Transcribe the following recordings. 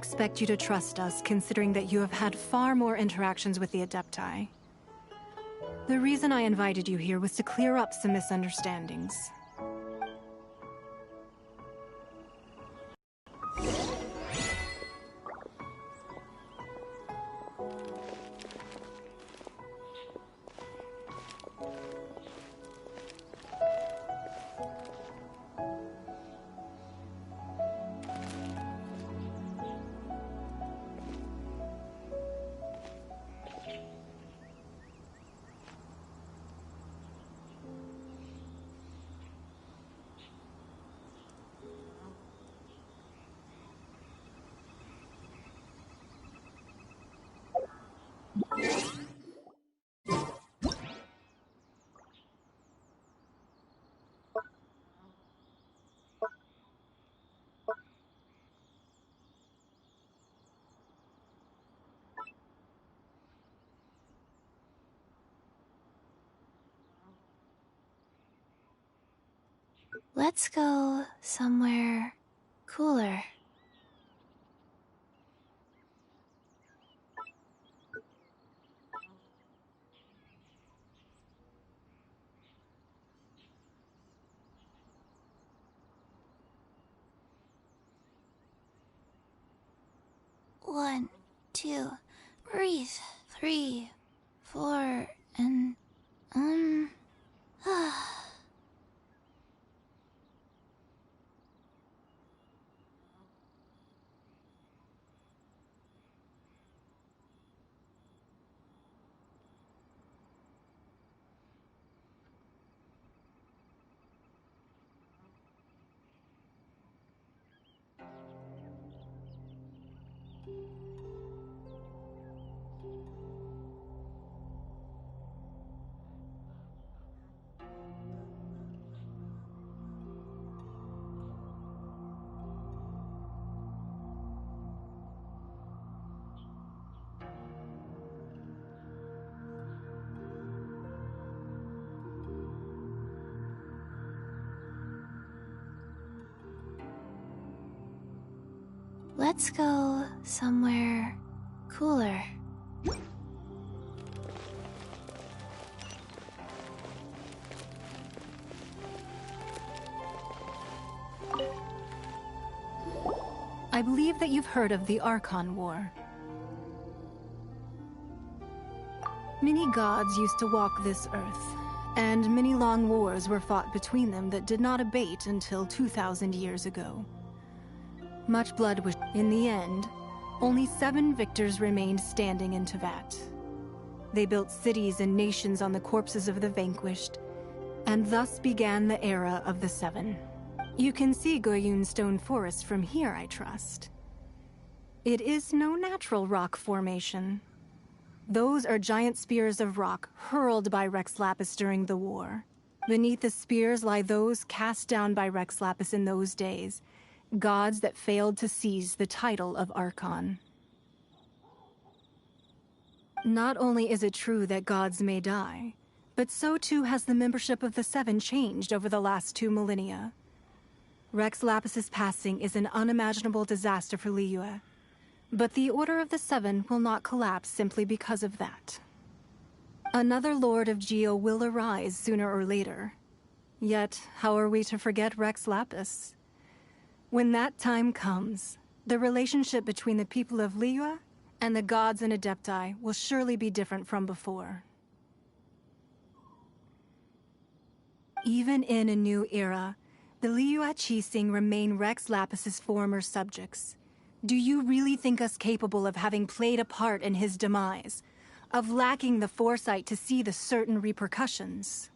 expect you to trust us, considering that you have had far more interactions with the Adepti. The reason I invited you here was to clear up some misunderstandings. Let's go somewhere cooler. One, two, breathe. 3, 4, and let's go somewhere cooler. I believe that you've heard of the Archon War. Many gods used to walk this earth, and many long wars were fought between them that did not abate until 2,000 years ago. Much blood was... In the end, only 7 victors remained standing in Teyvat. They built cities and nations on the corpses of the vanquished, and thus began the era of the 7. You can see Goyun Stone Forest from here, I trust. It is no natural rock formation. Those are giant spears of rock hurled by Rex Lapis during the war. Beneath the spears lie those cast down by Rex Lapis in those days, gods that failed to seize the title of Archon. Not only is it true that gods may die, but so too has the membership of the 7 changed over the last 2 millennia. Rex Lapis's passing is an unimaginable disaster for Liyue, but the Order of the 7 will not collapse simply because of that. Another Lord of Geo will arise sooner or later. Yet, how are we to forget Rex Lapis? When that time comes, the relationship between the people of Liyue and the gods and Adepti will surely be different from before. Even in a new era, the Liyue Qixing remain Rex Lapis's former subjects. Do you really think us capable of having played a part in his demise? Of lacking the foresight to see the certain repercussions?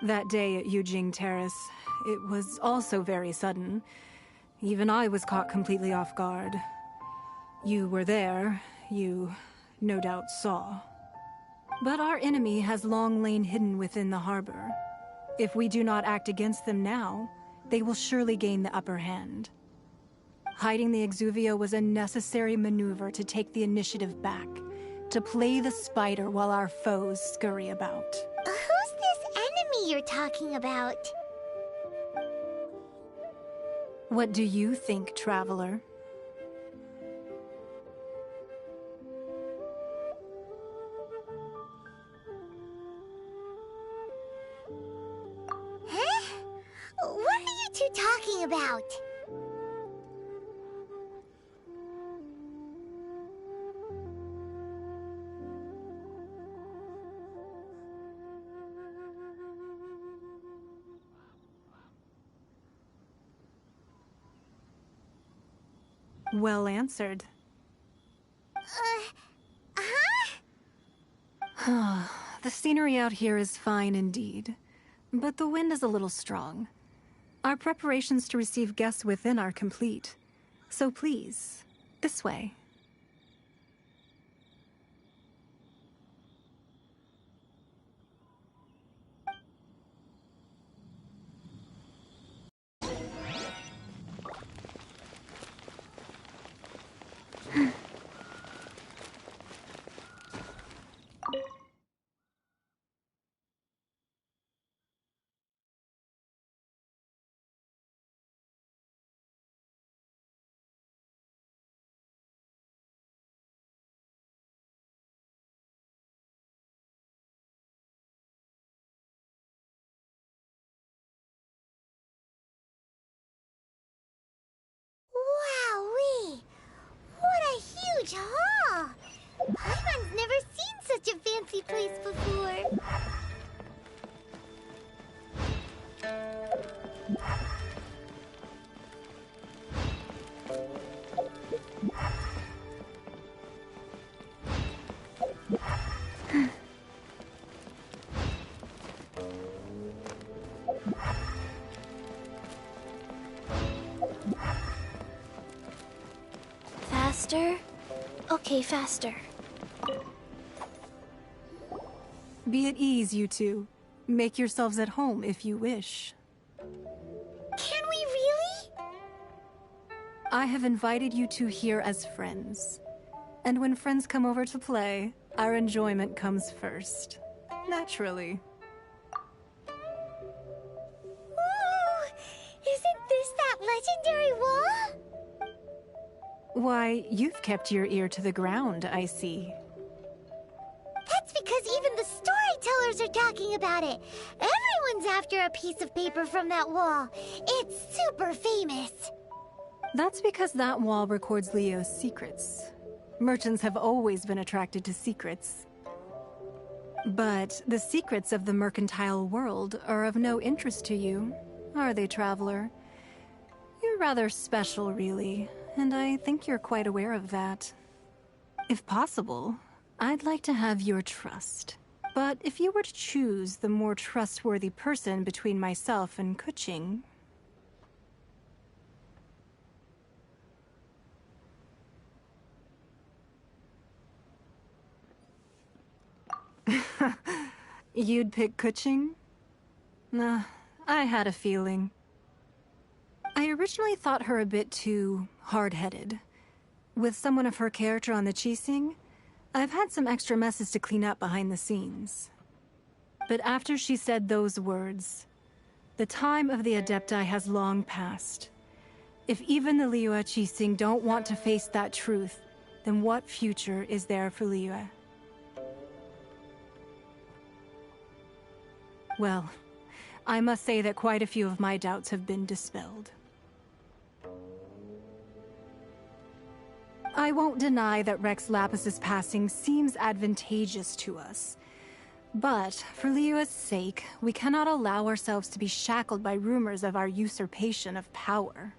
That day at Yujing Terrace, it was also very sudden. Even I was caught completely off guard. You were there. You, no doubt, saw. But our enemy has long lain hidden within the harbor. If we do not act against them now, they will surely gain the upper hand. Hiding the Exuvia was a necessary maneuver to take the initiative back, to play the spider while our foes scurry about. Who's this enemy you're talking about? What do you think, traveler? Huh? What are you two talking about? Well answered. The scenery out here is fine indeed, but the wind is a little strong. Our preparations to receive guests within are complete, so please, this way. Wowee! What a huge hall! Paimon's never seen such a fancy place before. Faster? Okay, faster. Be at ease, you two. Make yourselves at home if you wish. Can we really? I have invited you two here as friends. And when friends come over to play, our enjoyment comes first. Naturally. Ooh! Isn't this that legendary wall? Why, you've kept your ear to the ground, I see. That's because even the storytellers are talking about it. Everyone's after a piece of paper from that wall. It's super famous. That's because that wall records Leo's secrets. Merchants have always been attracted to secrets. But the secrets of the mercantile world are of no interest to you, are they, traveler? You're rather special, really, and I think you're quite aware of that. If possible, I'd like to have your trust. But if you were to choose the more trustworthy person between myself and Kuching... You'd pick Kuching? Nah, I had a feeling. I originally thought her a bit too hard-headed. With someone of her character on the Qixing, I've had some extra messes to clean up behind the scenes. But after she said those words, the time of the Adepti has long passed. If even the Liyue Qixing don't want to face that truth, then what future is there for Liyue? Well, I must say that quite a few of my doubts have been dispelled. I won't deny that Rex Lapis's passing seems advantageous to us. But, for Liyue's sake, we cannot allow ourselves to be shackled by rumors of our usurpation of power.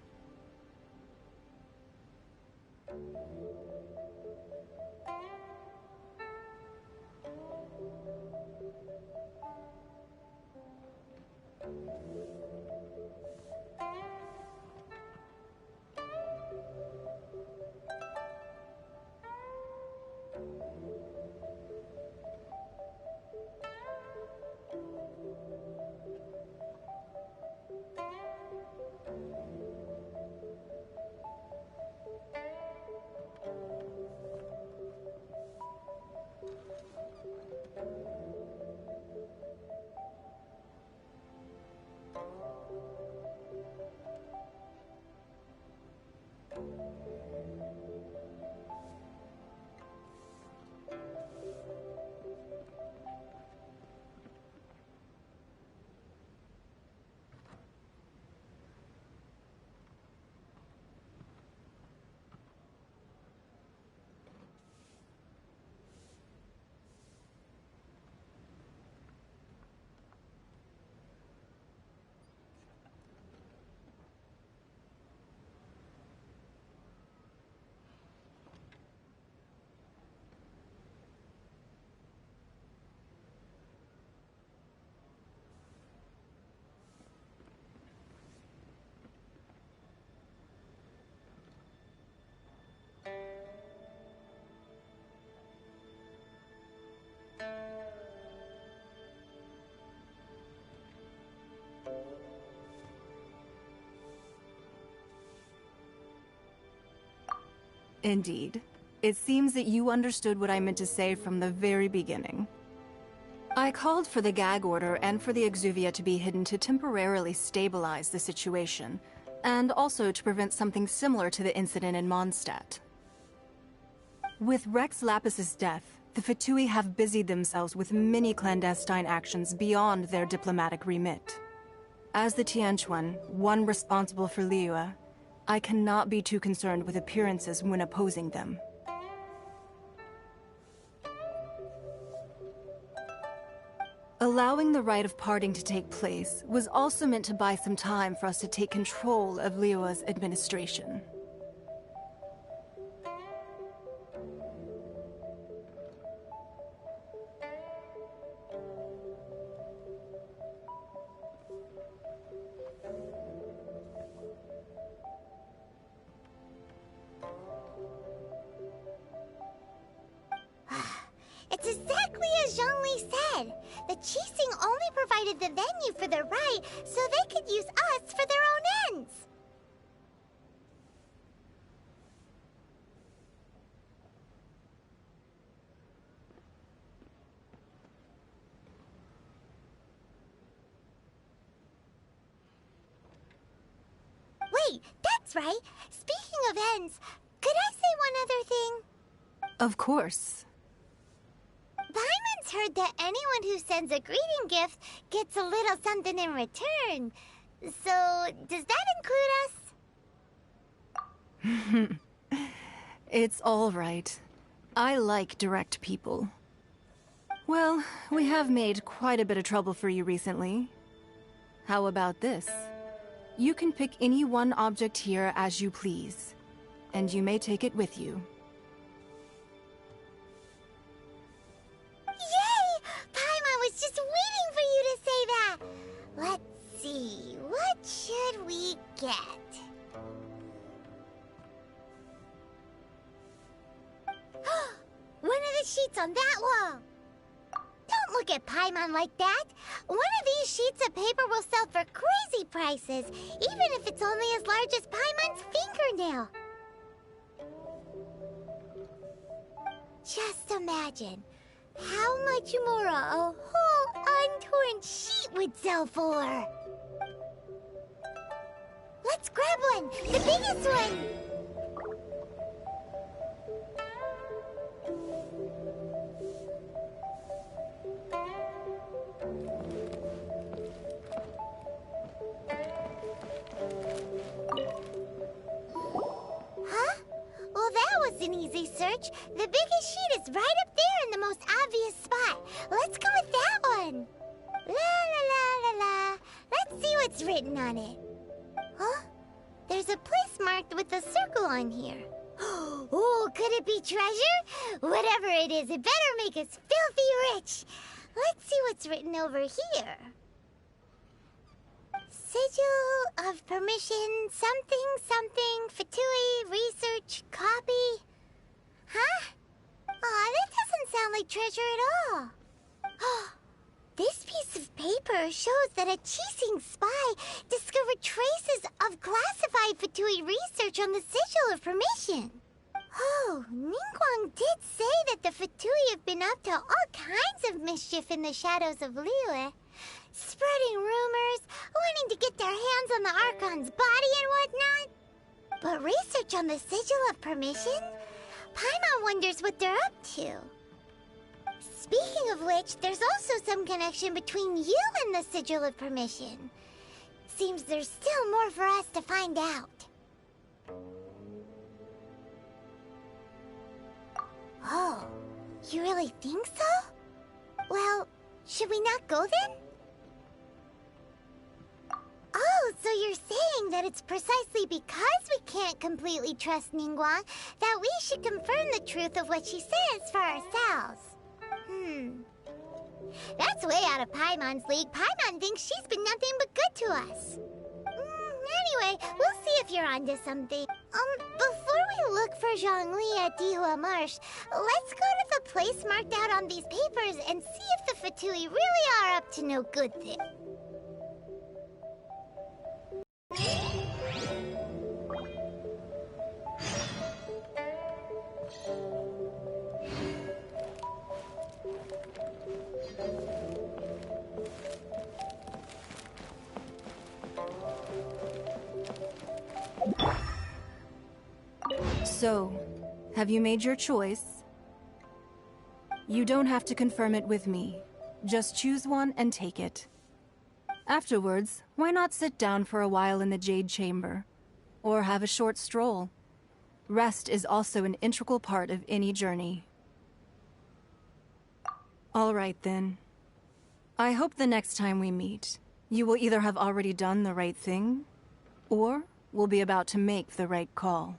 Indeed. It seems that you understood what I meant to say from the very beginning. I called for the gag order and for the exuvia to be hidden to temporarily stabilize the situation, and also to prevent something similar to the incident in Mondstadt. With Rex Lapis's death, the Fatui have busied themselves with many clandestine actions beyond their diplomatic remit. As the Tianquan, one responsible for Liyue, I cannot be too concerned with appearances when opposing them. Allowing the rite of parting to take place was also meant to buy some time for us to take control of Liyue's administration. It's exactly as Zhongli said. The Qixing only provided the venue for the rite so they could use us for their own ends. Wait, that's right. Speaking of ends, could I say one other thing? Of course. Paimon's heard that anyone who sends a greeting gift gets a little something in return. So, does that include us? It's all right. I like direct people. Well, we have made quite a bit of trouble for you recently. How about this? You can pick any one object here as you please, and you may take it with you. Yay! Paimon was just waiting for you to say that! Let's see, what should we get? One of the sheets on that wall! Don't look at Paimon like that! One of these sheets of paper will sell for crazy prices, even if it's only as large as Paimon's fingernail. Just imagine how much more a whole untorn sheet would sell for. Let's grab one, the biggest one. Huh? Well, that was an easy search. The biggest sheet is right up there in the most obvious spot. Let's go with that one. La la la la la. Let's see what's written on it. Huh? There's a place marked with a circle on here. Oh, could it be treasure? Whatever it is, it better make us filthy rich. Let's see what's written over here. Sigil of permission, something, something, Fatui, research, copy. Huh? Aw, that doesn't sound like treasure at all. This piece of paper shows that a Qixing spy discovered traces of classified Fatui research on the Sigil of Permission. Oh, Ningguang did say that the Fatui have been up to all kinds of mischief in the shadows of Liyue. Spreading rumors, wanting to get their hands on the Archon's body and whatnot. But research on the Sigil of Permission? Paimon wonders what they're up to. Speaking of which, there's also some connection between you and the Sigil of Permission. Seems there's still more for us to find out. Oh, you really think so? Well, should we not go then? Oh, so you're saying that it's precisely because we can't completely trust Ningguang that we should confirm the truth of what she says for ourselves. That's way out of Paimon's league. Paimon thinks she's been nothing but good to us. Anyway, we'll see if you're onto something. Before we look for Zhongli at Dihua Marsh, let's go to the place marked out on these papers and see if the Fatui really are up to no good thing. So, have you made your choice? You don't have to confirm it with me. Just choose one and take it. Afterwards, why not sit down for a while in the Jade Chamber? Or have a short stroll? Rest is also an integral part of any journey. All right, then. I hope the next time we meet, you will either have already done the right thing, or will be about to make the right call.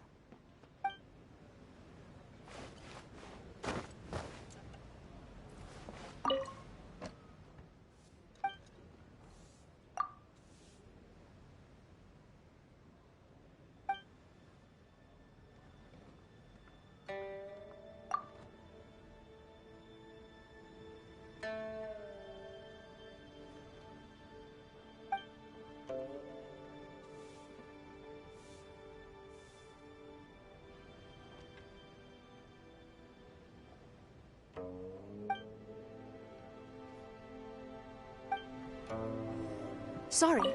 Sorry.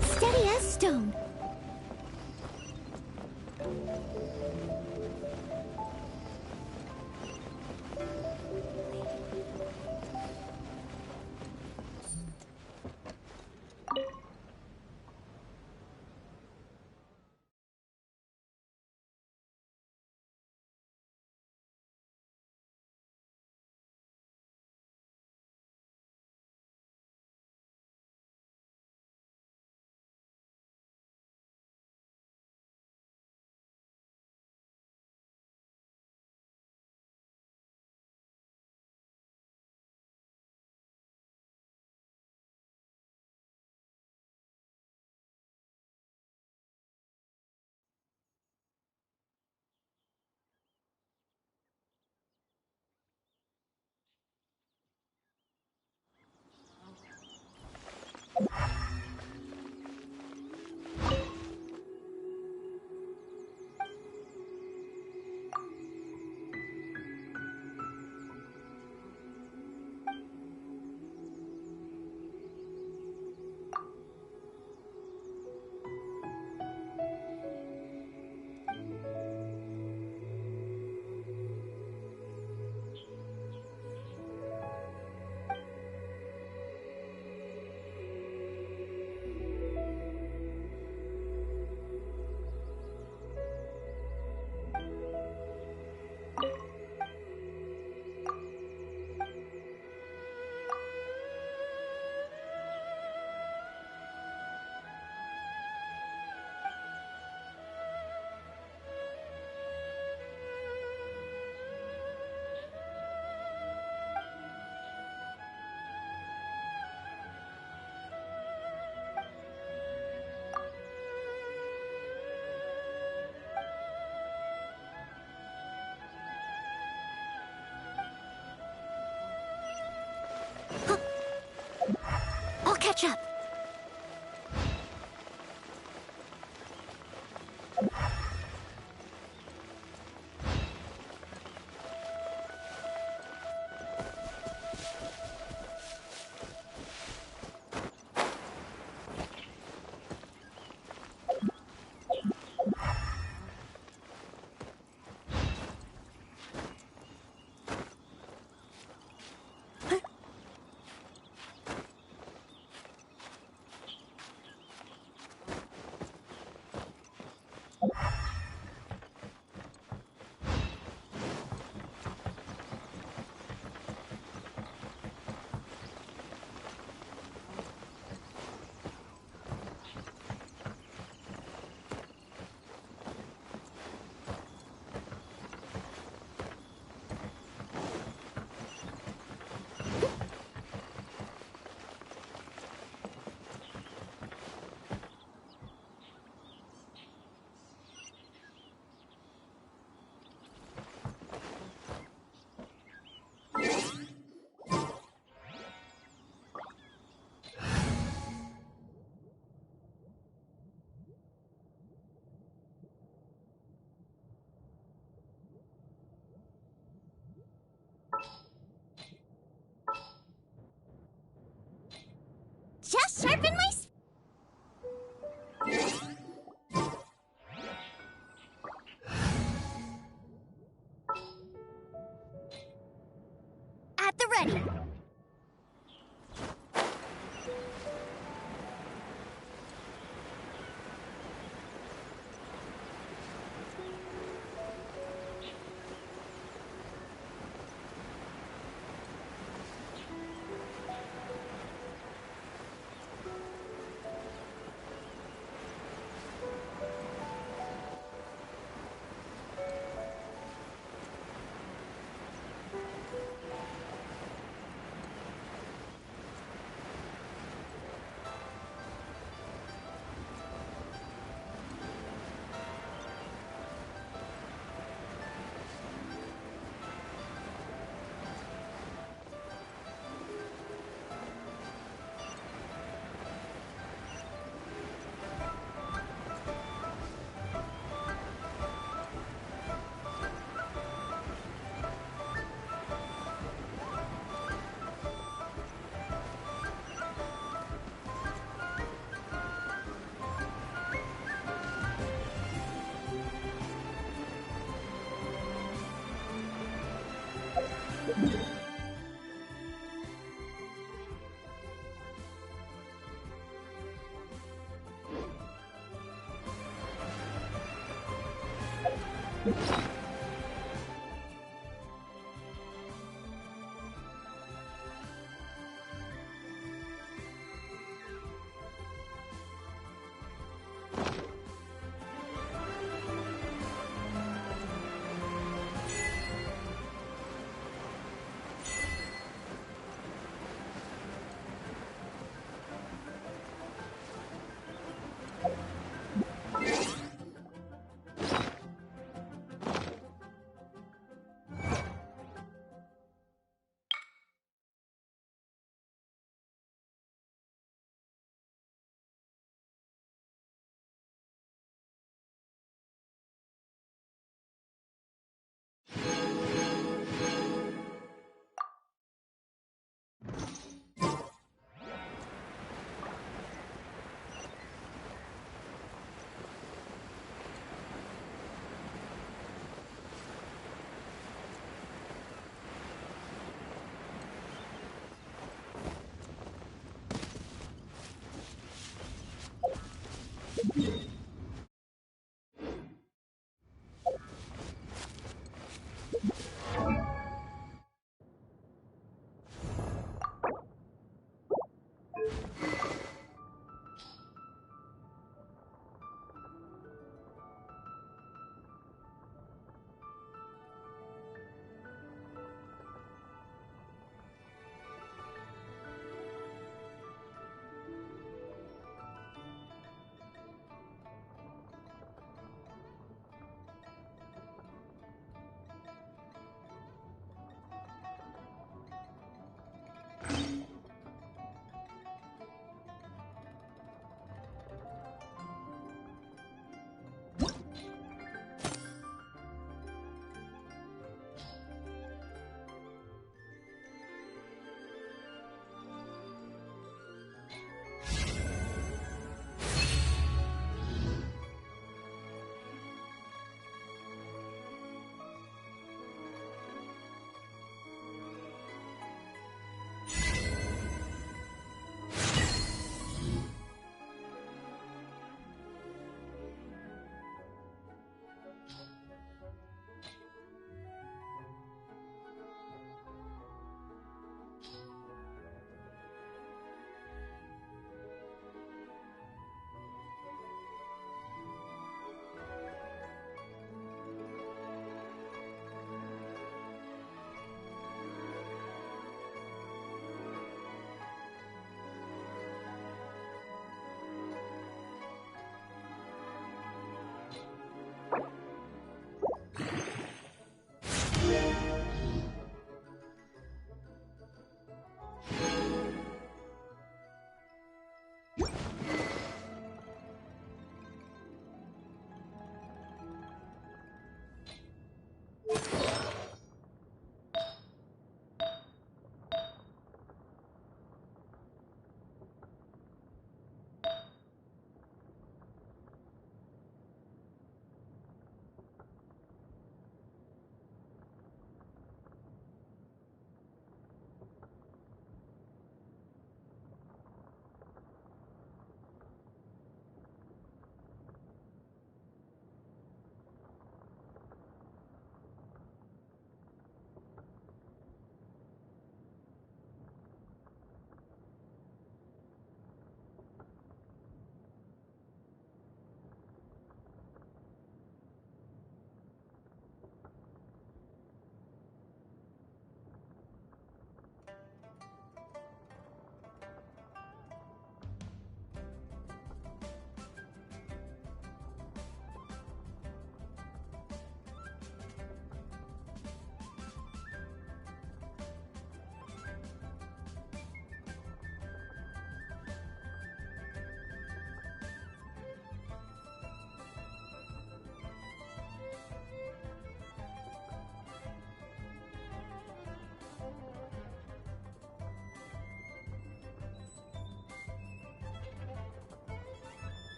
Steady as stone. I'll catch up. ready.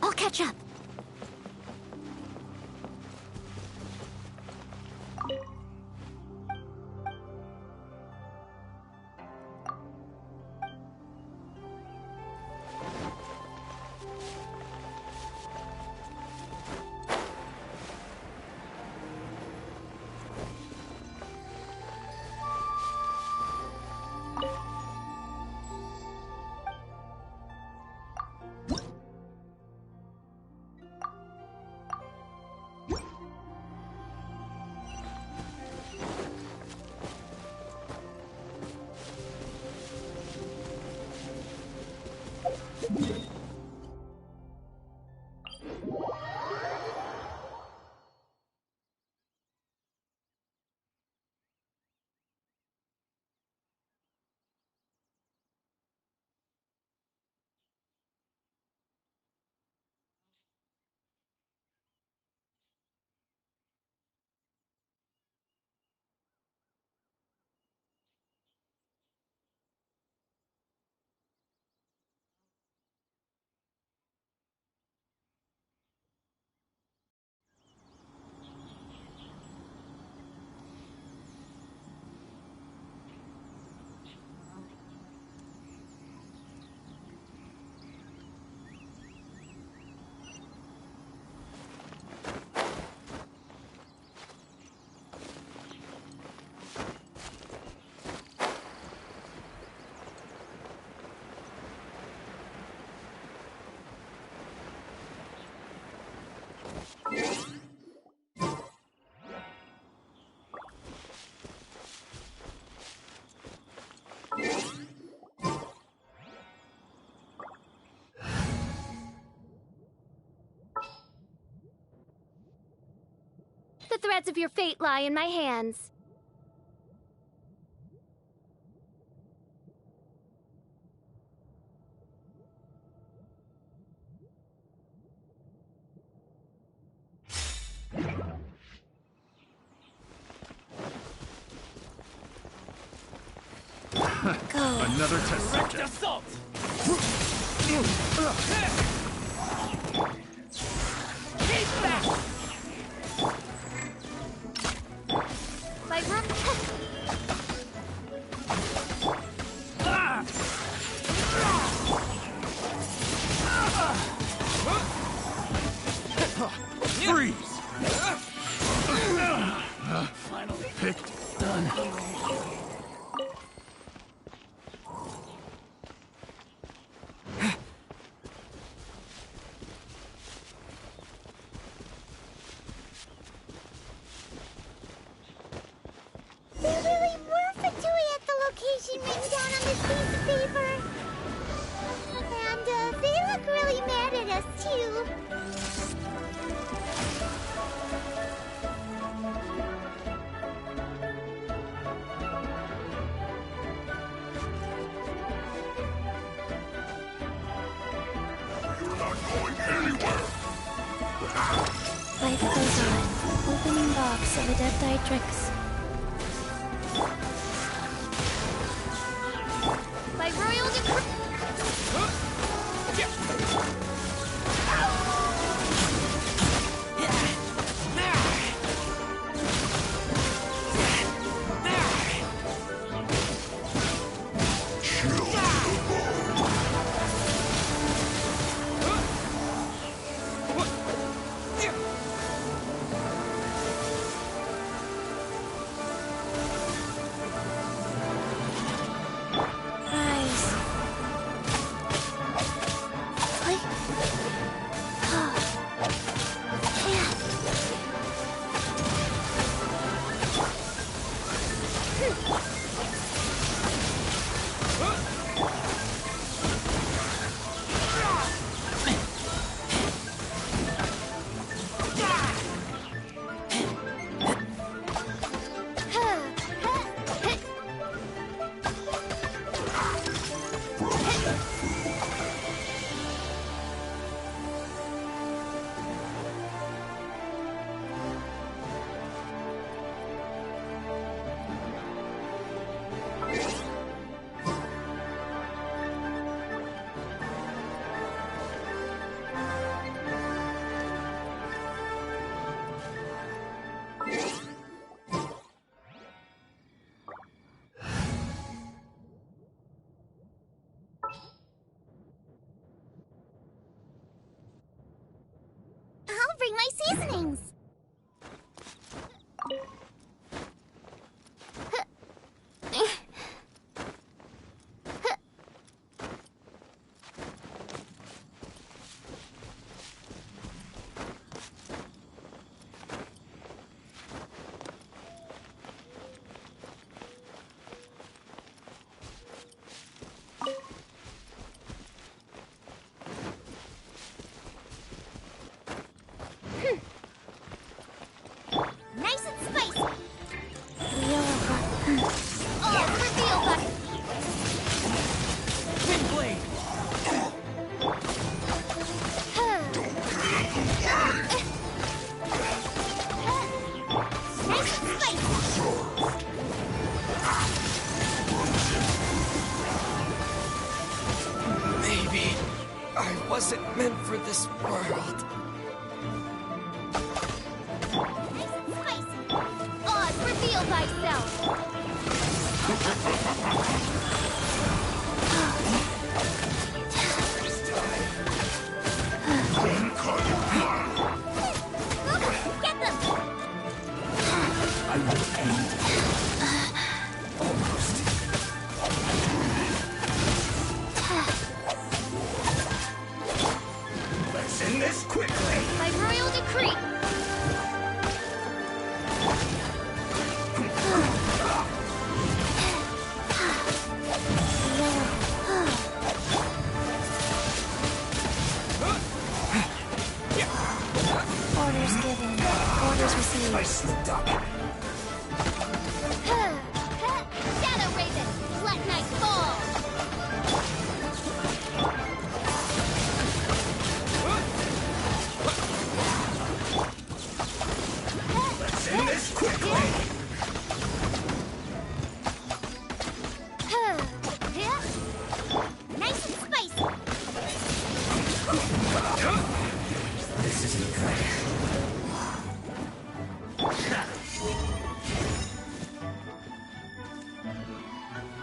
I'll catch up. The threads of your fate lie in my hands. Another test subject. Assault! Keep back! Like room. Freeze! Finally. Picked. Done. There really were Fatui at the location written down on this piece of paper. And they look really mad at us, too. Life goes on. Opening box of Adepti Like royal decree. bring my seasonings. Nice and spicy. Oh, reveal button. Wind blade. Nice and spicy. Maybe I wasn't meant for this world. Nice and spicy. Oz, reveal thyself! Get them. I will end. Let's end this quickly. By royal decree! Orders given. Orders received. I slipped up. Shadow Raven, let night fall! Let's end this quickly. Nice and spicy. This isn't good.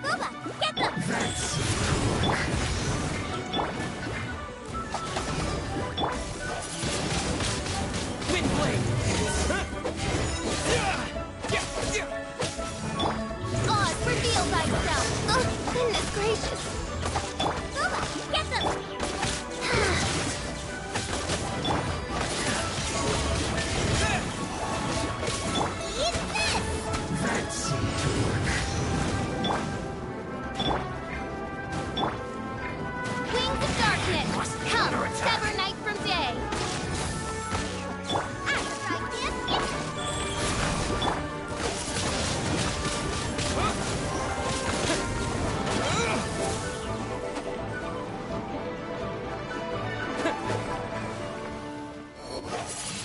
Booba, get them. Wind blade. Oz, reveal thyself! Oh, goodness gracious! Booba, get them. Eat this. That seemed to work. Wings of darkness! Come, sever night from day! I tried this.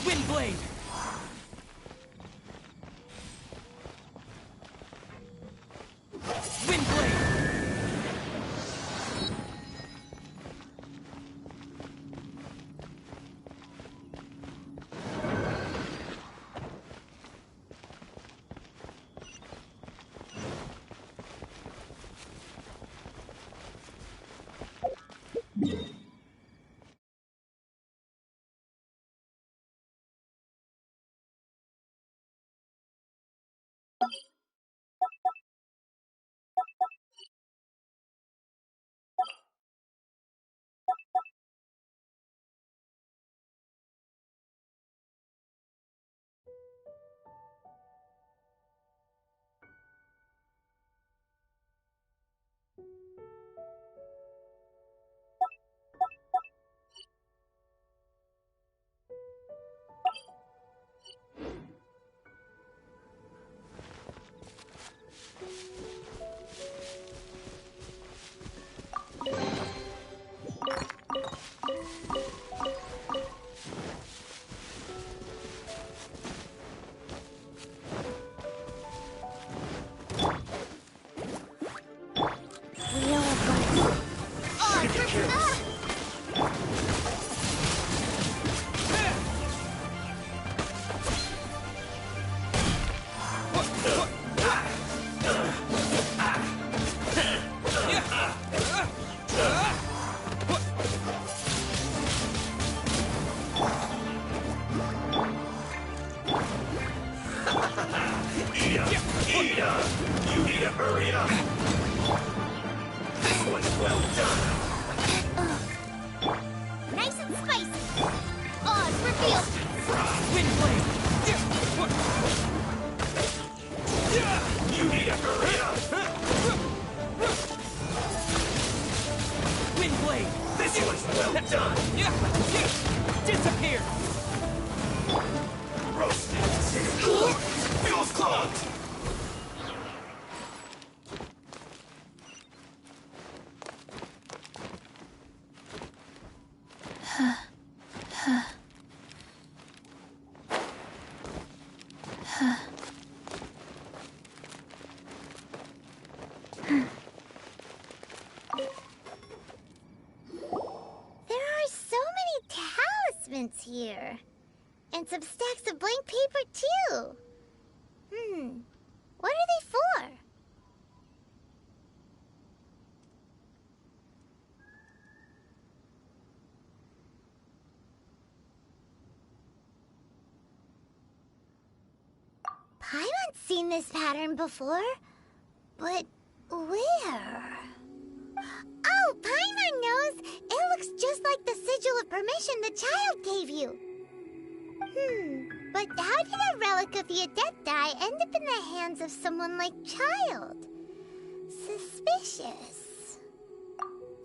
Wind blade. Wind blade. blade! This was well done! Disappear! Roasted! Feels clogged! Here. And some stacks of blank paper, too. What are they for? Paimon's seen this pattern before, but where? Oh, Paimon knows! It looks just like the sigil of permission the child gave you. But how did a relic of the Adepti end up in the hands of someone like Child? Suspicious.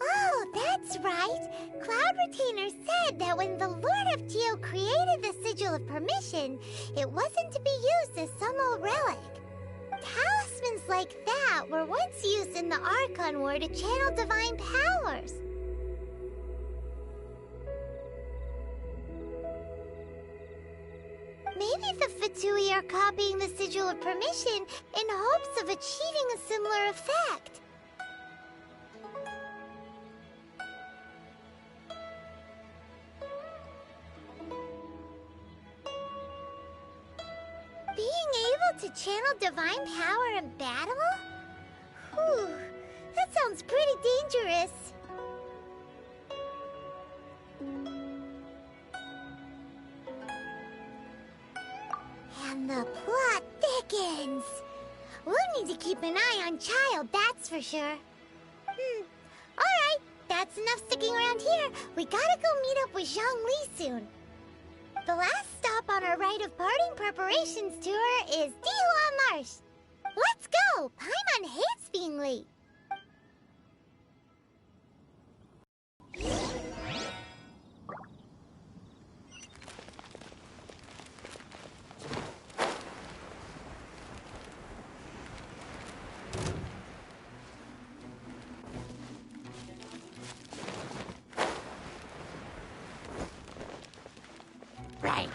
Oh, that's right. Cloud Retainer said that when the Lord of Geo created the sigil of permission, it wasn't to be used as some old relic. Talismans like that were once used in the Archon War to channel divine powers. Maybe the Fatui are copying the Sigil of Permission in hopes of achieving a similar effect. Being able to channel divine power in battle? Whew, that sounds pretty dangerous. And the plot thickens. We'll need to keep an eye on Child, that's for sure. Alright, that's enough sticking around here. We gotta go meet up with Zhongli soon. The last stop on our rite of parting preparations tour is Dihua Marsh. Let's go! Paimon hates being late. Right.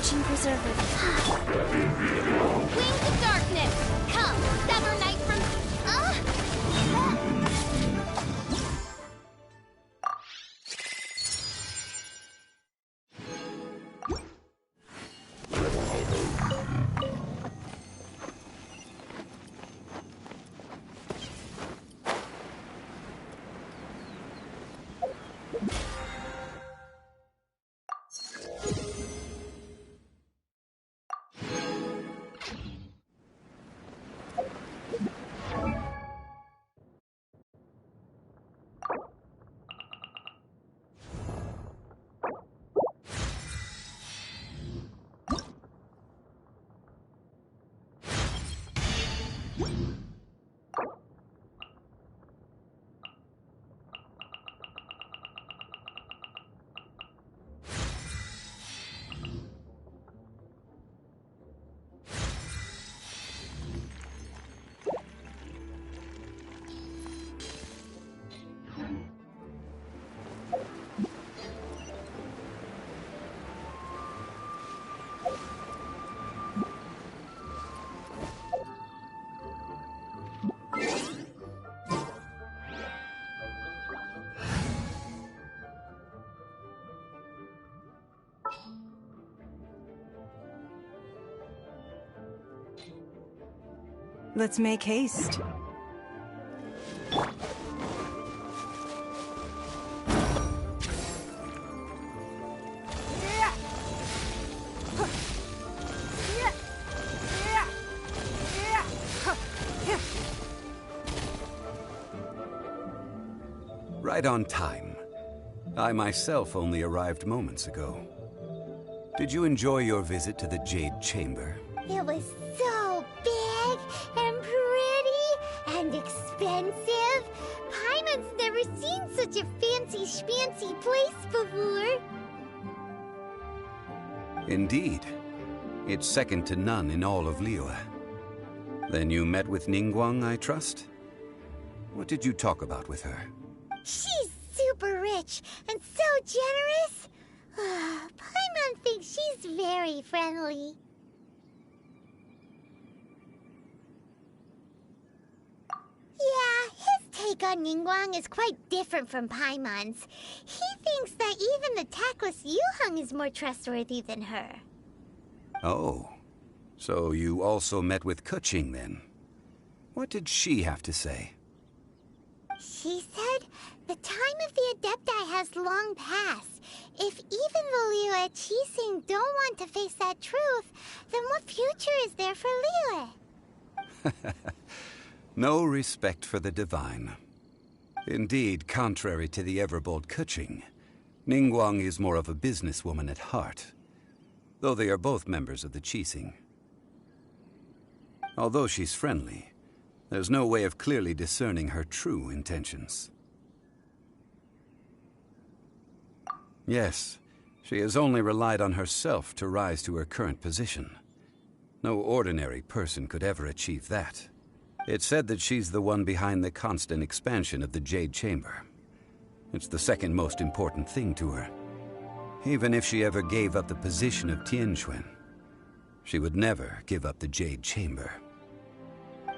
Genshin preservative. Wings of darkness! Come, sever night from... Let's make haste. Right on time. I myself only arrived moments ago. Did you enjoy your visit to the Jade Chamber? It was so big and pretty and expensive. Paimon's never seen such a fancy schmancy place before. Indeed. It's second to none in all of Liyue. Then you met with Ningguang, I trust? What did you talk about with her? She's super rich and so generous. Paimon thinks she's very friendly. Yeah, his take on Ningguang is quite different from Paimon's. He thinks that even the tactless Yuheng is more trustworthy than her. Oh, so you also met with Keqing then? What did she have to say? She said the time of the Adepti has long passed. If even the Liyue Qixing don't want to face that truth, then what future is there for Liyue? No respect for the divine. Indeed, contrary to the ever-bold Keqing, Ningguang is more of a businesswoman at heart, though they are both members of the Qixing. Although she's friendly, there's no way of clearly discerning her true intentions. Yes, she has only relied on herself to rise to her current position. No ordinary person could ever achieve that. It's said that she's the one behind the constant expansion of the Jade Chamber. It's the second most important thing to her. Even if she ever gave up the position of Tianquan, she would never give up the Jade Chamber.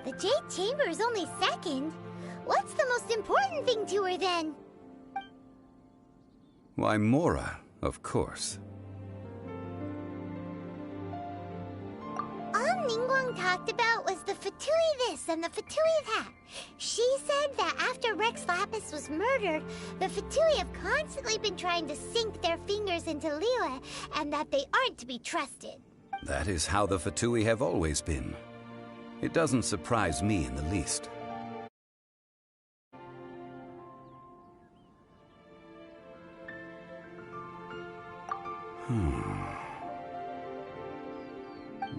The Jade Chamber is only second. What's the most important thing to her then? Why, Mora, of course. All Ningguang talked about was the Fatui this and the Fatui that. She said that after Rex Lapis was murdered, the Fatui have constantly been trying to sink their fingers into Liyue, and that they aren't to be trusted. That is how the Fatui have always been. It doesn't surprise me in the least.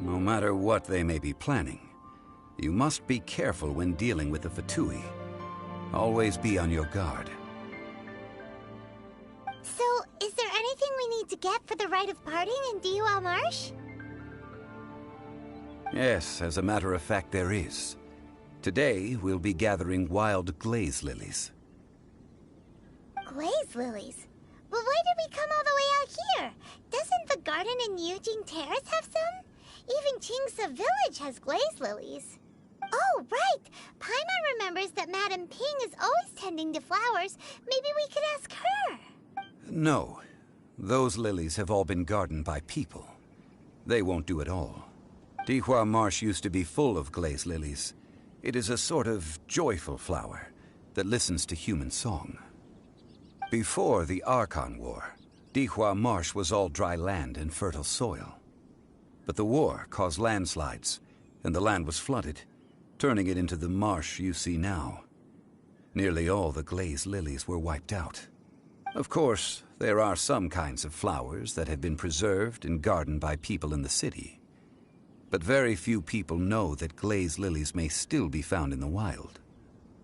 No matter what they may be planning, you must be careful when dealing with the Fatui. Always be on your guard. So, is there anything we need to get for the rite of parting in Dihua Marsh? Yes, as a matter of fact, there is. Today, we'll be gathering wild glaze lilies. Glaze lilies? But why did we come all the way out here? Doesn't the garden in Eugene Terrace have some? Even Chingsa Village has glaze lilies. Oh, right! Paimon remembers that Madame Ping is always tending to flowers. Maybe we could ask her. No. Those lilies have all been gardened by people. They won't do it all. Dihua Marsh used to be full of glaze lilies. It is a sort of joyful flower that listens to human song. Before the Archon War, Dihua Marsh was all dry land and fertile soil. But the war caused landslides, and the land was flooded, turning it into the marsh you see now. Nearly all the glaze lilies were wiped out. Of course, there are some kinds of flowers that have been preserved and gardened by people in the city. But very few people know that glaze lilies may still be found in the wild.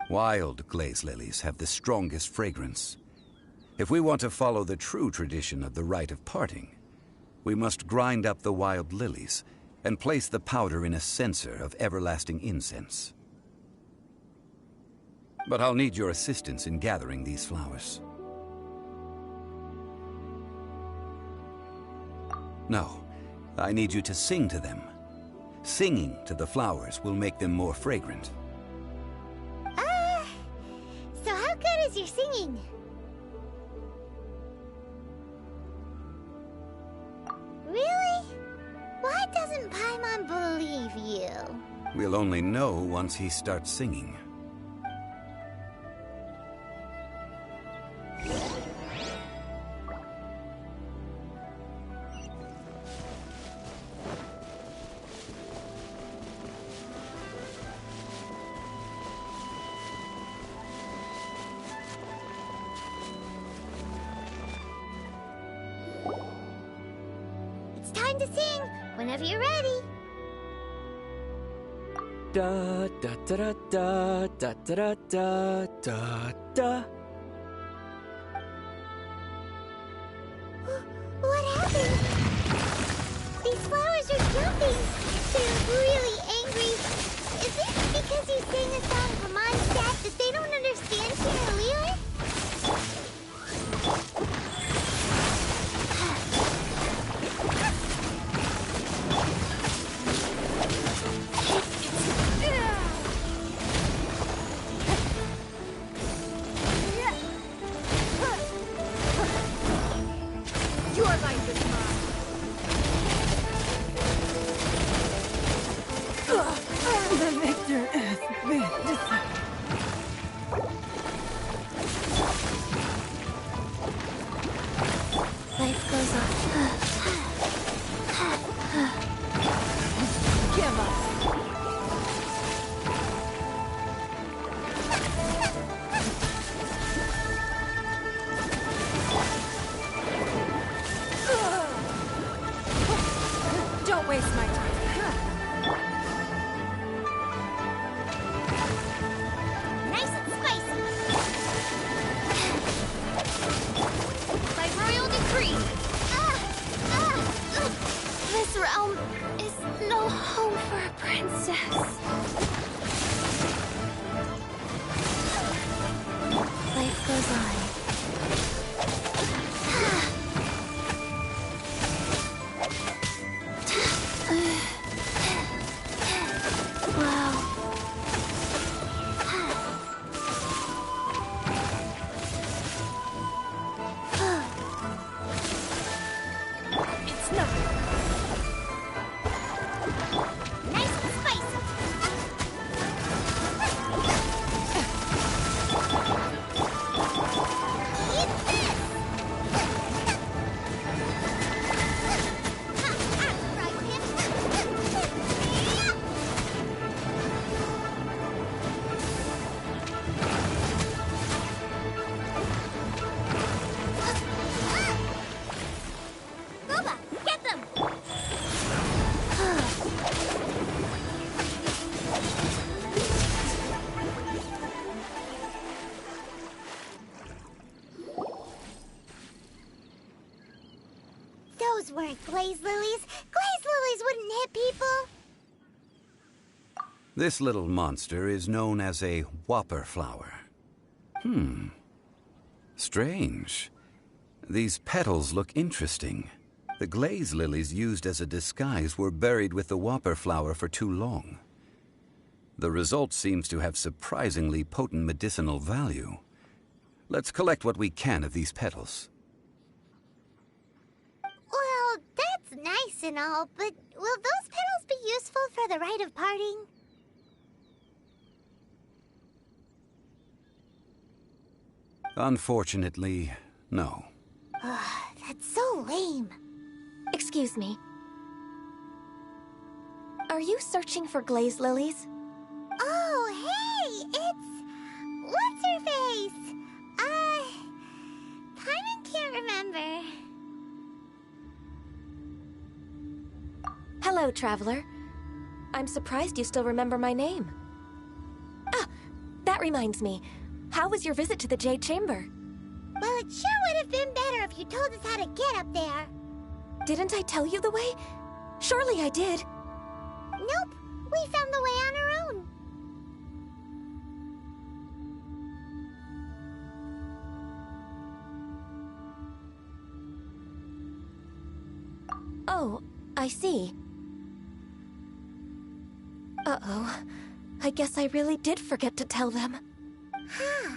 Wild glaze lilies have the strongest fragrance. If we want to follow the true tradition of the rite of parting, we must grind up the wild lilies and place the powder in a censer of everlasting incense. But I'll need your assistance in gathering these flowers. No, I need you to sing to them. Singing to the flowers will make them more fragrant. So how good is your singing? Really? Why doesn't Paimon believe you? We'll only know once he starts singing. It's time to sing, whenever you're ready. Da da da da da da da da da. What happened? These flowers are jumping. They're really angry. Is it because you sang a song for Mondstadt that they don't understand Chandelure? Your life is mine. The victor has been decided. Life goes on. Give us. Don't waste my time. Nice and spicy. By royal decree, This realm is no home for a princess. Life goes on. Wow. it's nothing. Nice and spicy. Eat this! Boba, get them! Those weren't glaze lilies. Glaze lilies wouldn't hit people. This little monster is known as a whopper flower. Strange. These petals look interesting. The glaze lilies used as a disguise were buried with the whopper flower for too long. The result seems to have surprisingly potent medicinal value. Let's collect what we can of these petals. Well, that's nice and all, but will those petals be useful for the rite of parting? Unfortunately, no. That's so lame. Excuse me. Are you searching for glaze lilies? Oh, hey! It's... What's-her-face? Paimon can't remember. Hello, traveler. I'm surprised you still remember my name. Ah, that reminds me. How was your visit to the Jade Chamber? Well, it sure would have been better if you told us how to get up there. Didn't I tell you the way? Surely I did. Nope, we found the way on our own. Oh, I see. Uh-oh. I guess I really did forget to tell them. Huh.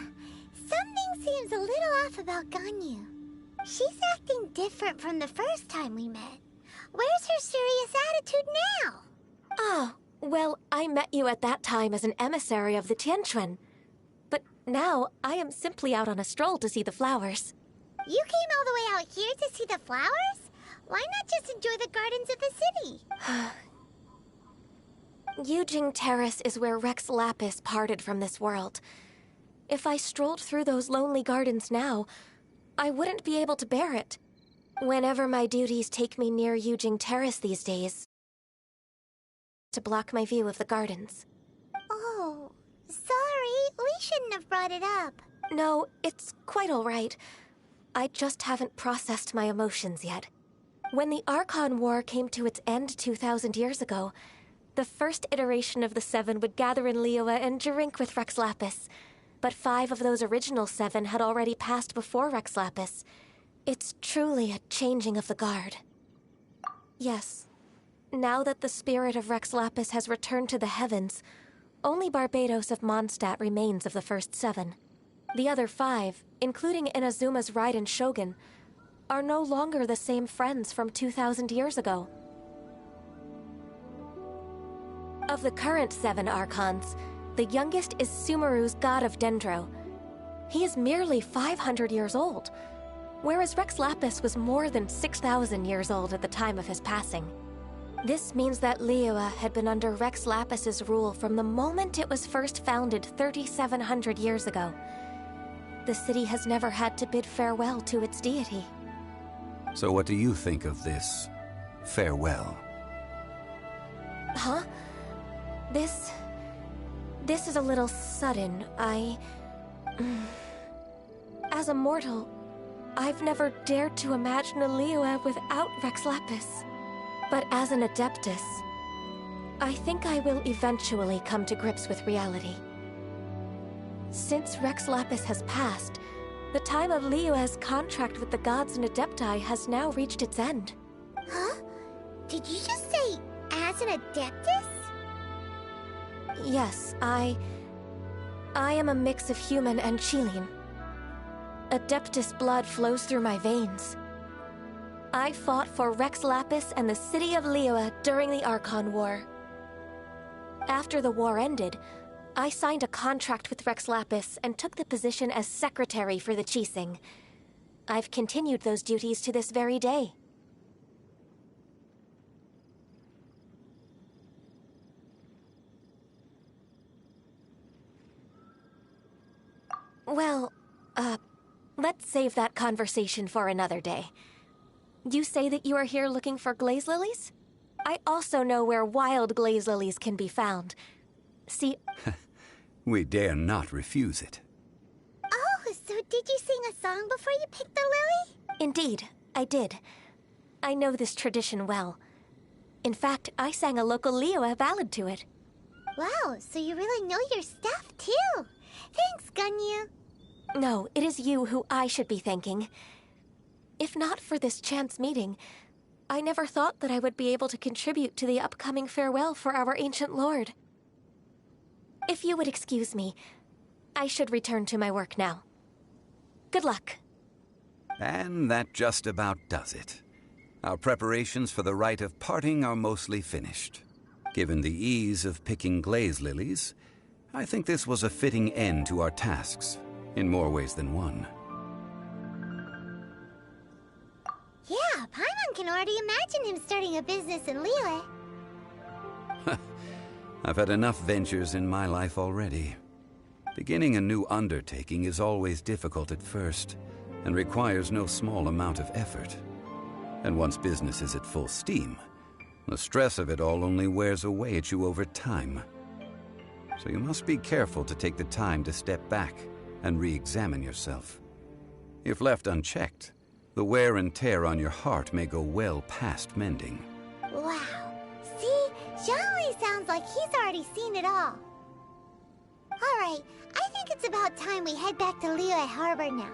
Something seems a little off about Ganyu. She's acting different from the first time we met. Where's her serious attitude now? Ah, well, I met you at that time as an emissary of the Tianquan. But now, I am simply out on a stroll to see the flowers. You came all the way out here to see the flowers? Why not just enjoy the gardens of the city? Yujing Terrace is where Rex Lapis parted from this world. If I strolled through those lonely gardens now, I wouldn't be able to bear it. Whenever my duties take me near Yujing Terrace these days, to block my view of the gardens. Oh, sorry. We shouldn't have brought it up. No, it's quite all right. I just haven't processed my emotions yet. When the Archon War came to its end 2,000 years ago, the first iteration of the Seven would gather in Liyue and drink with Rex Lapis. But 5 of those original 7 had already passed before Rex Lapis. It's truly a changing of the guard. Yes. Now that the spirit of Rex Lapis has returned to the heavens, only Barbados of Mondstadt remains of the first 7. The other 5, including Inazuma's Raiden Shogun, are no longer the same friends from 2,000 years ago. Of the current 7 Archons, the youngest is Sumeru's god of Dendro. He is merely 500 years old, whereas Rex Lapis was more than 6,000 years old at the time of his passing. This means that Liyue had been under Rex Lapis's rule from the moment it was first founded 3,700 years ago. The city has never had to bid farewell to its deity. So what do you think of this farewell? Huh? This is a little sudden. As a mortal, I've never dared to imagine a Liyue without Rex Lapis. But as an Adeptus, I think I will eventually come to grips with reality. Since Rex Lapis has passed, the time of Liyue's contract with the gods and Adepti has now reached its end. Huh? Did you just say, as an Adeptus? Yes, I am a mix of human and Chilean. Adeptus blood flows through my veins. I fought for Rex Lapis and the city of Liyue during the Archon War. After the war ended, I signed a contract with Rex Lapis and took the position as secretary for the Qixing. I've continued those duties to this very day. Well, let's save that conversation for another day. You say that you are here looking for glaze lilies? I also know where wild glaze lilies can be found. See... We dare not refuse it. Oh, so did you sing a song before you picked the lily? Indeed, I did. I know this tradition well. In fact, I sang a local Liyue ballad to it. Wow, so you really know your stuff, too. Thanks, Ganyu. No, it is you who I should be thanking. If not for this chance meeting, I never thought that I would be able to contribute to the upcoming farewell for our ancient lord. If you would excuse me, I should return to my work now. Good luck. And that just about does it. Our preparations for the rite of parting are mostly finished. Given the ease of picking glaze lilies, I think this was a fitting end to our tasks, in more ways than one. Yeah, Paimon can already imagine him starting a business in Liyue. I've had enough ventures in my life already. Beginning a new undertaking is always difficult at first, and requires no small amount of effort. And once business is at full steam, the stress of it all only wears away at you over time. So you must be careful to take the time to step back and re-examine yourself. If left unchecked, the wear and tear on your heart may go well past mending. Wow. See? Zhongli sounds like he's already seen it all. Alright, I think it's about time we head back to Liyue Harbor now.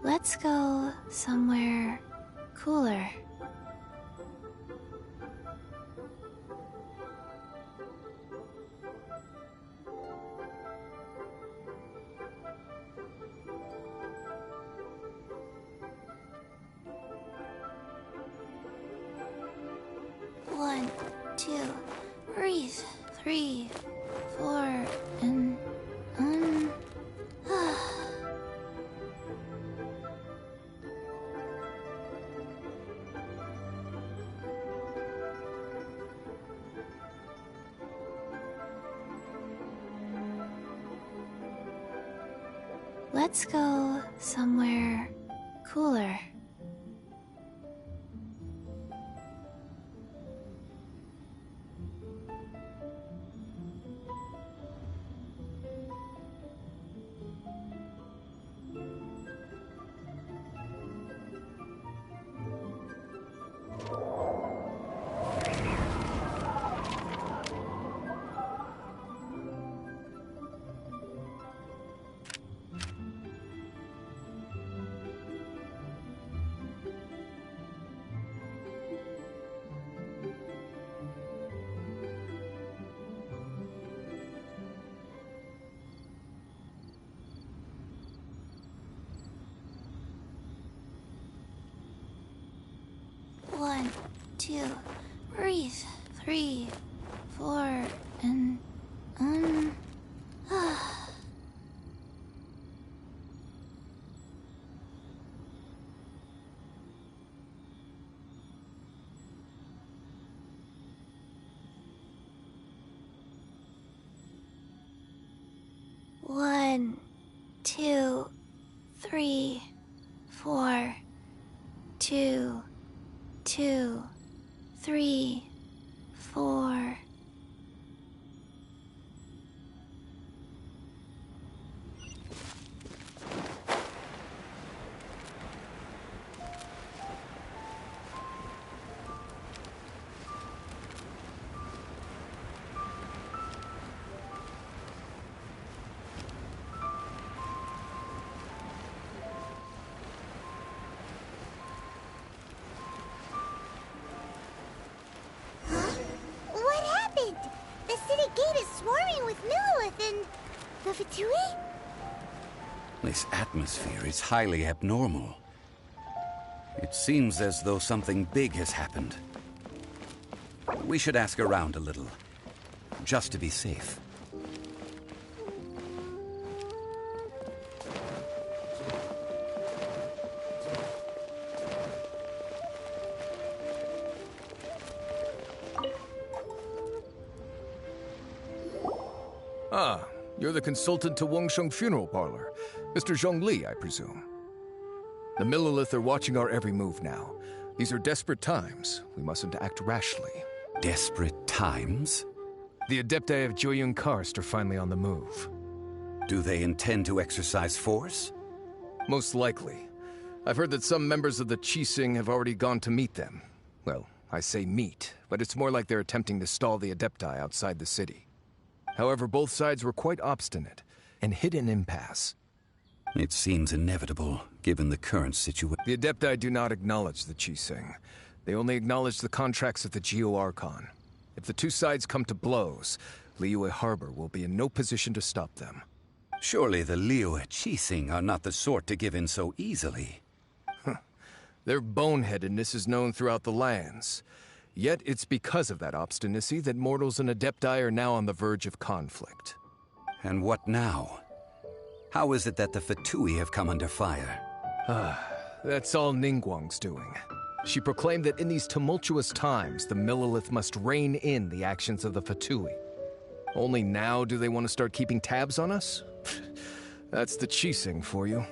Let's go somewhere cooler. One, two, breathe. 3, 4, and let's go somewhere cooler. One, two, breathe. 3, 4, and One, 2, 3, 4, 2, 2, 3, For... What happened? The city gate is swarming with Millilith and... the Fatui? This atmosphere is highly abnormal. It seems as though something big has happened. We should ask around a little, just to be safe. Ah, you're the consultant to Wangsheng Funeral Parlor. Mr. Zhongli, I presume. The Millilith are watching our every move now. These are desperate times. We mustn't act rashly. Desperate times? The Adepti of Joyun Karst are finally on the move. Do they intend to exercise force? Most likely. I've heard that some members of the Qixing have already gone to meet them. Well, I say meet, but it's more like they're attempting to stall the Adepti outside the city. However, both sides were quite obstinate and hit an impasse. It seems inevitable, given the current situation. The Adepti do not acknowledge the Qixing. They only acknowledge the contracts of the Geo-Archon. If the two sides come to blows, Liyue Harbor will be in no position to stop them. Surely the Liyue Qixing are not the sort to give in so easily. Their boneheadedness is known throughout the lands. Yet it's because of that obstinacy that mortals and Adepti are now on the verge of conflict. And what now? How is it that the Fatui have come under fire? That's all Ningguang's doing. She proclaimed that in these tumultuous times, the Millilith must rein in the actions of the Fatui. Only now do they want to start keeping tabs on us? That's the Qixing for you.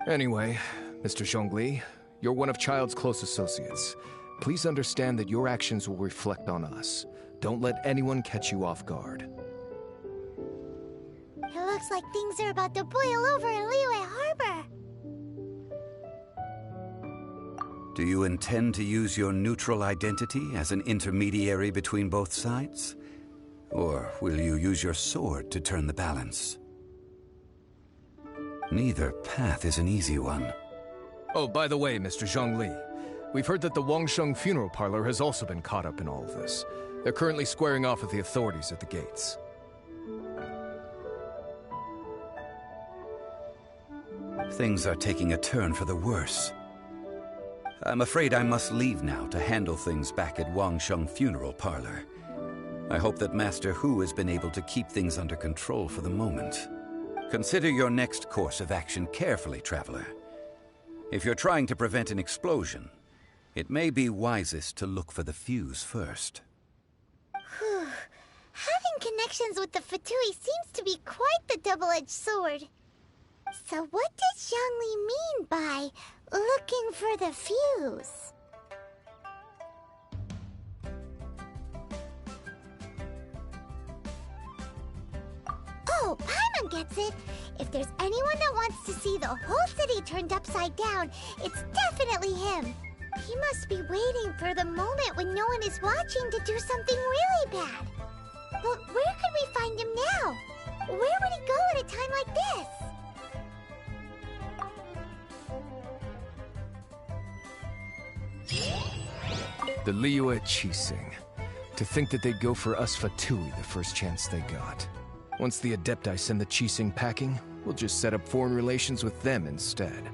Anyway, Mr. Zhongli, you're one of Child's close associates. Please understand that your actions will reflect on us. Don't let anyone catch you off guard. It looks like things are about to boil over in Liyue Harbor. Do you intend to use your neutral identity as an intermediary between both sides? Or will you use your sword to turn the balance? Neither path is an easy one. Oh, by the way, Mr. Zhongli, we've heard that the Wangsheng Funeral Parlor has also been caught up in all of this. They're currently squaring off with the authorities at the gates. Things are taking a turn for the worse. I'm afraid I must leave now to handle things back at Wangsheng Funeral Parlor. I hope that Master Hu has been able to keep things under control for the moment. Consider your next course of action carefully, Traveler. If you're trying to prevent an explosion, it may be wisest to look for the fuse first. Having connections with the Fatui seems to be quite the double-edged sword. So what does Zhongli mean by looking for the fuse? Oh, Paimon gets it! If there's anyone that wants to see the whole city turned upside down, it's definitely him! He must be waiting for the moment when no one is watching to do something really bad. But where could we find him now? Where would he go at a time like this? The Liyue Qixing. To think that they'd go for us Fatui the first chance they got. Once the Adepti send the Qixing packing, we'll just set up foreign relations with them instead.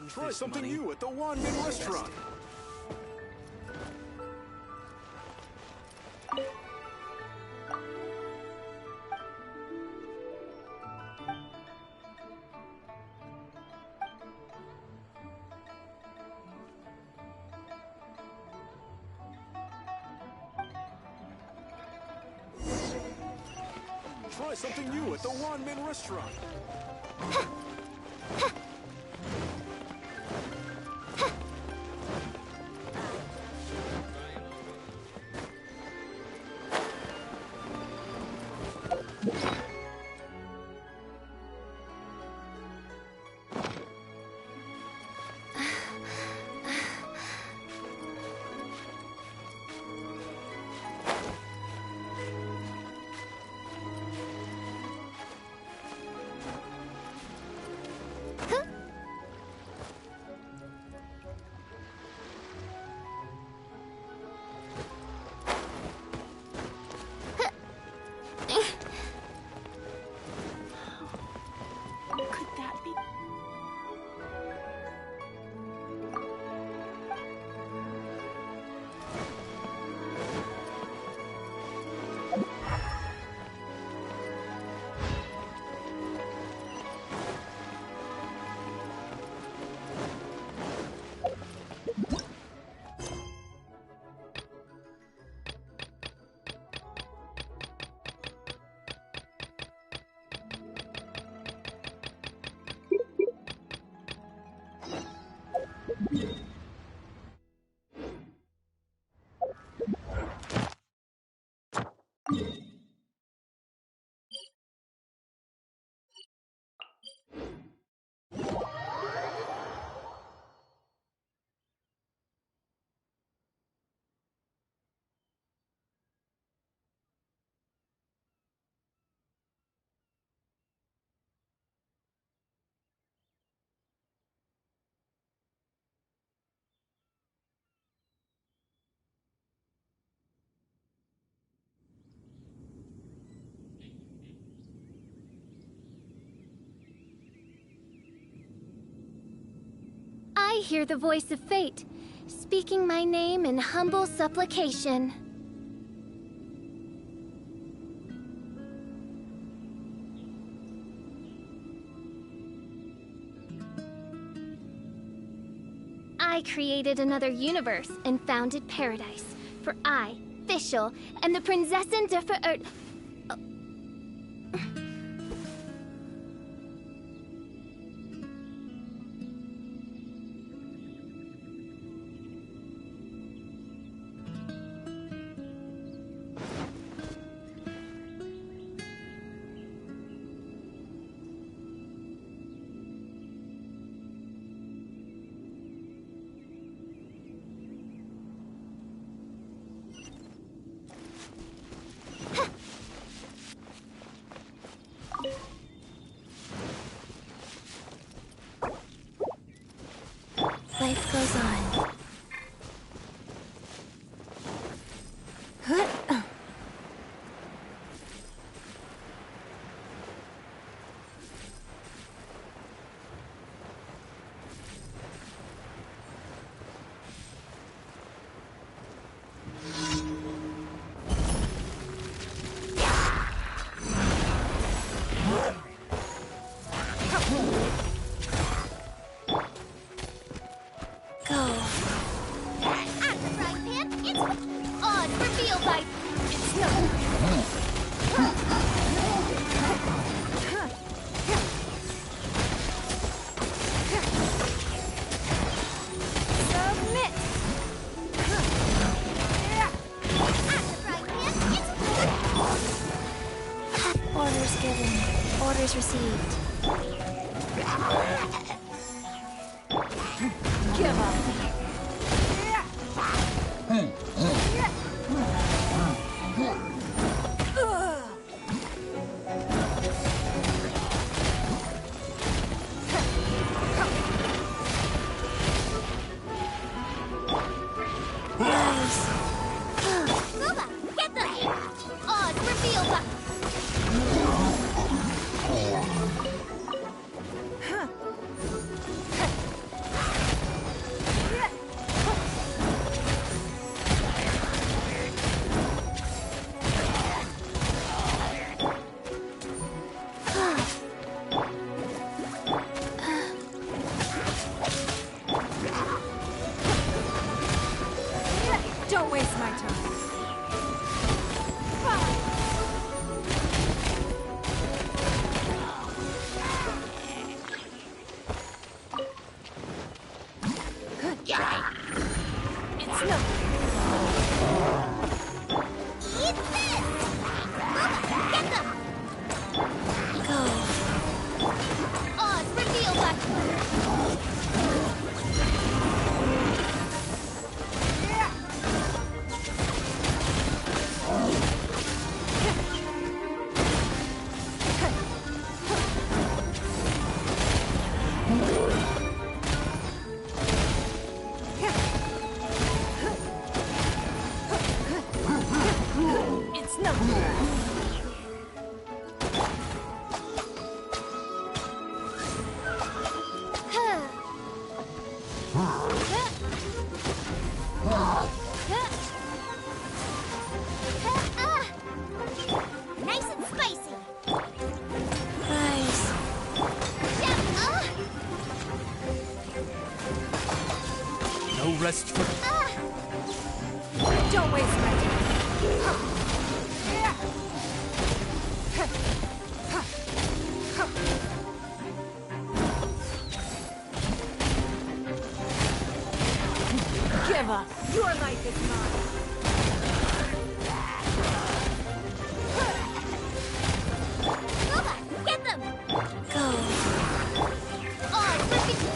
Try something new at the Wanmin restaurant. Try something new at the Wanmin restaurant. Could that be? I hear the voice of fate, speaking my name in humble supplication. I created another universe and founded paradise, for I, Fischl, am the Prinzessin der Verirrt. Life goes on. Orders given. Orders received. Give up. Get them! Odd reveal! waste my time. It's no. Eat this! Luba, get them! Go. Oz, reveal that. It's no. Nice and spicy. Nice. No rest for... Don't waste my time. Give up. Your life is mine. Luba, get them! Go. Oz, reveal...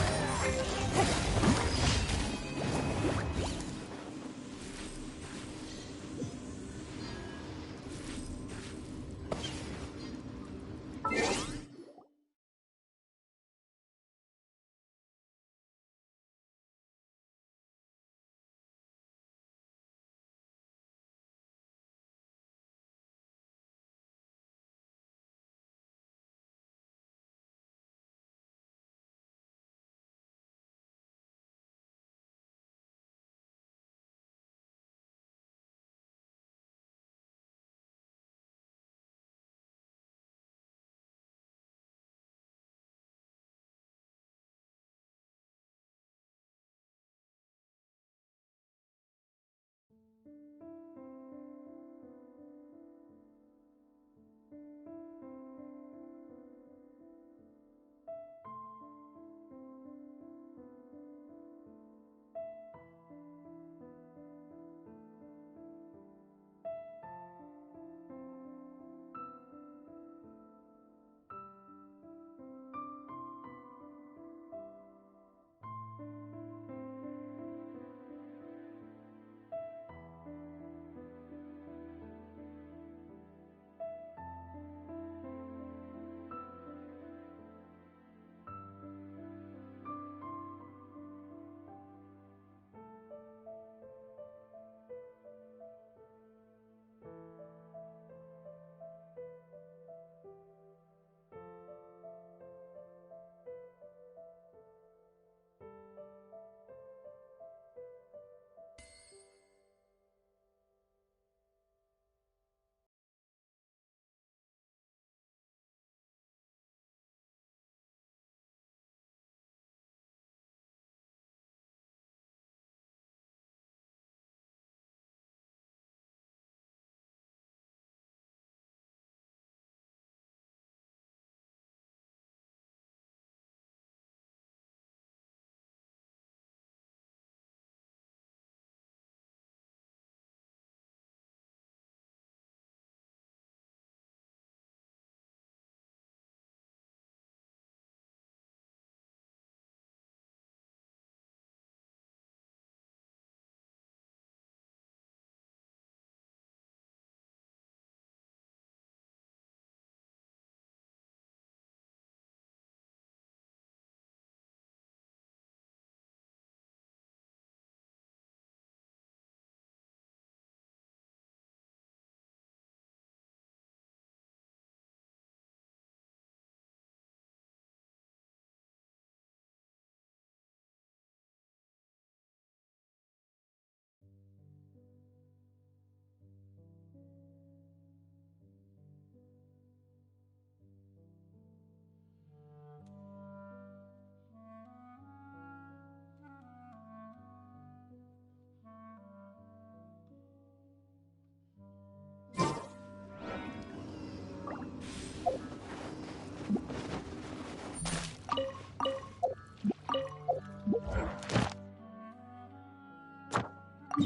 Go.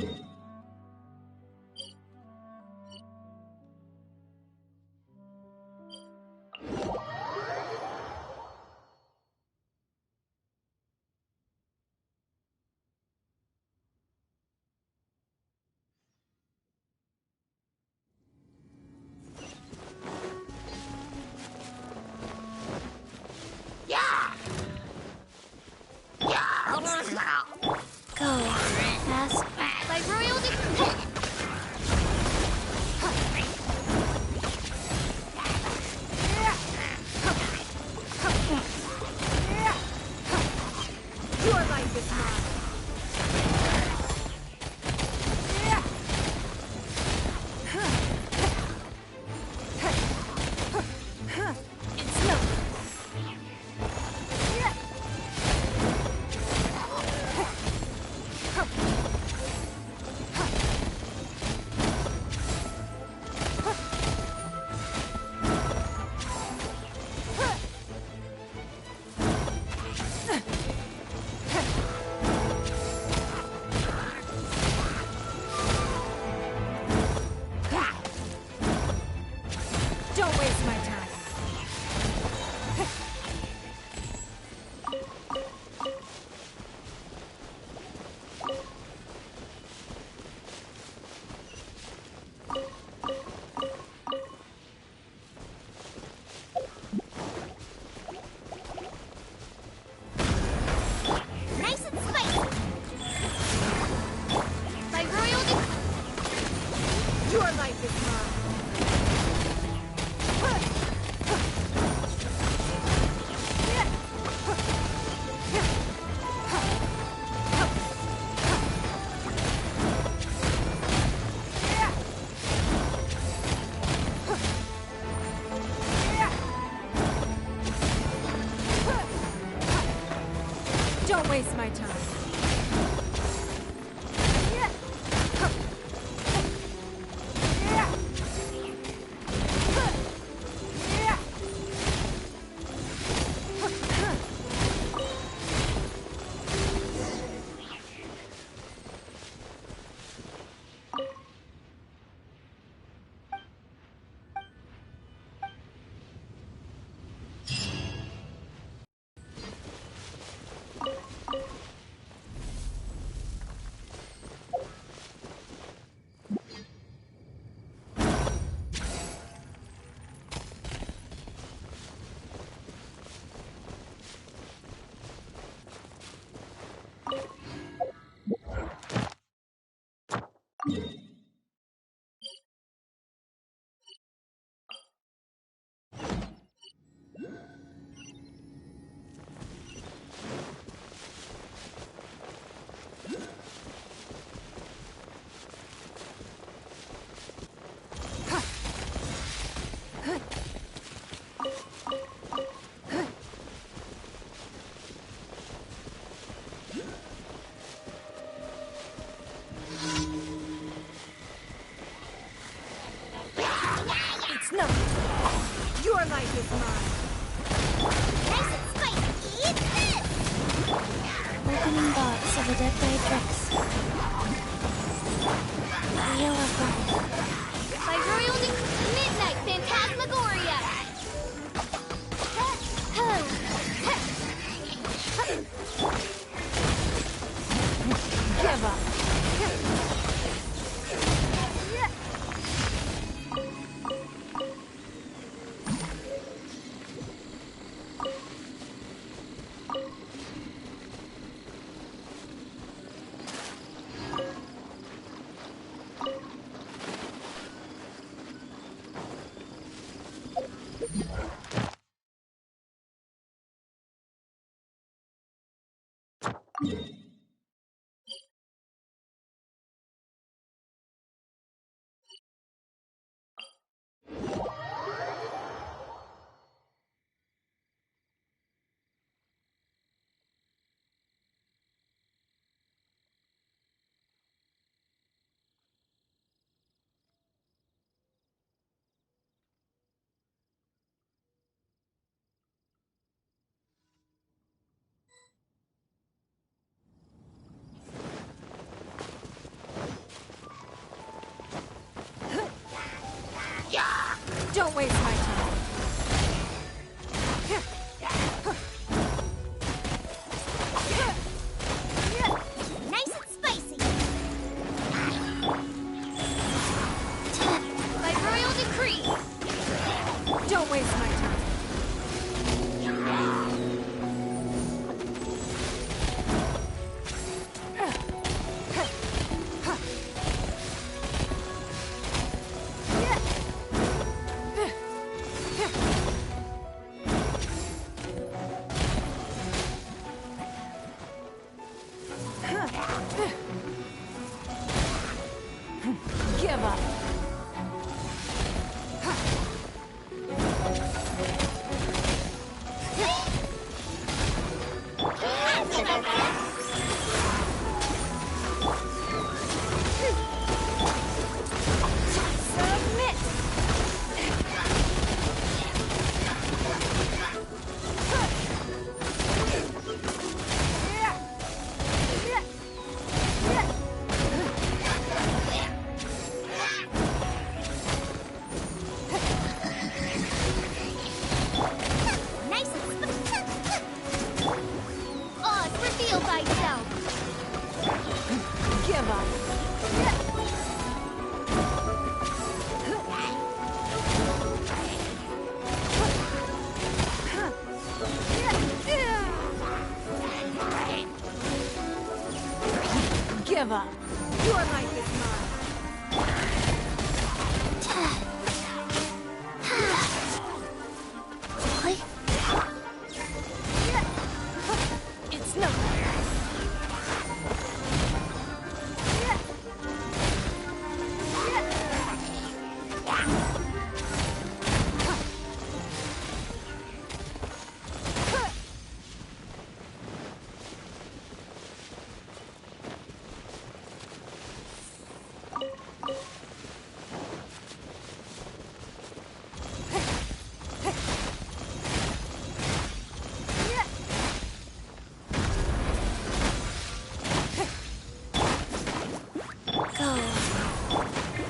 Fast. By royal decree. Your life is mine. It's no. Don't waste my time. Nice and spicy. By royal decree. Your life is mine. Don't waste my time. It's no. Your life is mine. Nice and spicy. Eat this. Opening box of a dead Drix. Wheel of Life. By royal decree. Midnight Phantasmagoria. Give up. Don't waste my time. Nice and spicy. By royal decree. Don't waste my time. Give up. Submit. Nice and Oz, reveal thyself. Give up. Give up. Your life is mine. It's nothing.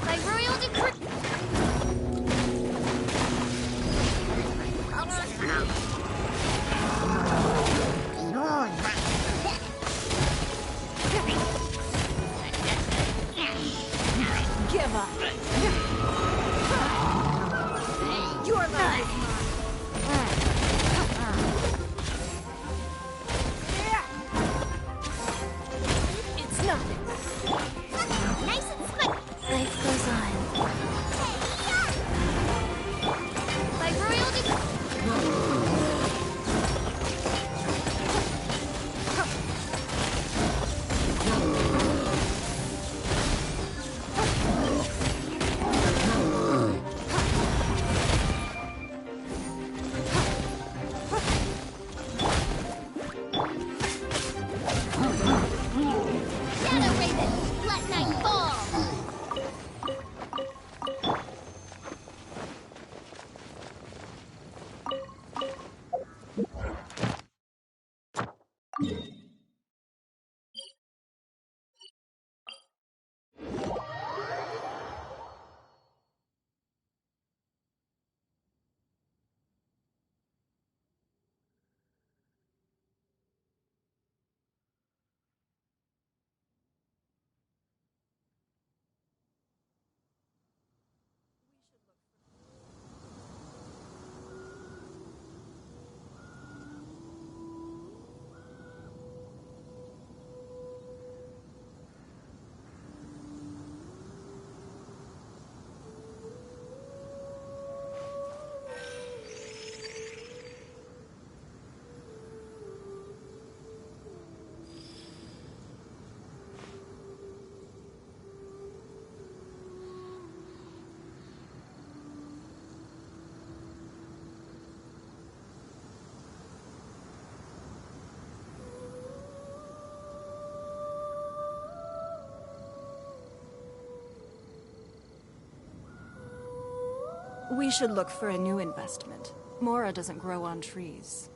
By royal decree. Give up. Your life is mine. It's nothing. nice and spicy. Life goes on. By royal decree. Shadow Raven, let night fall. We should look for a new investment. Mora doesn't grow on trees.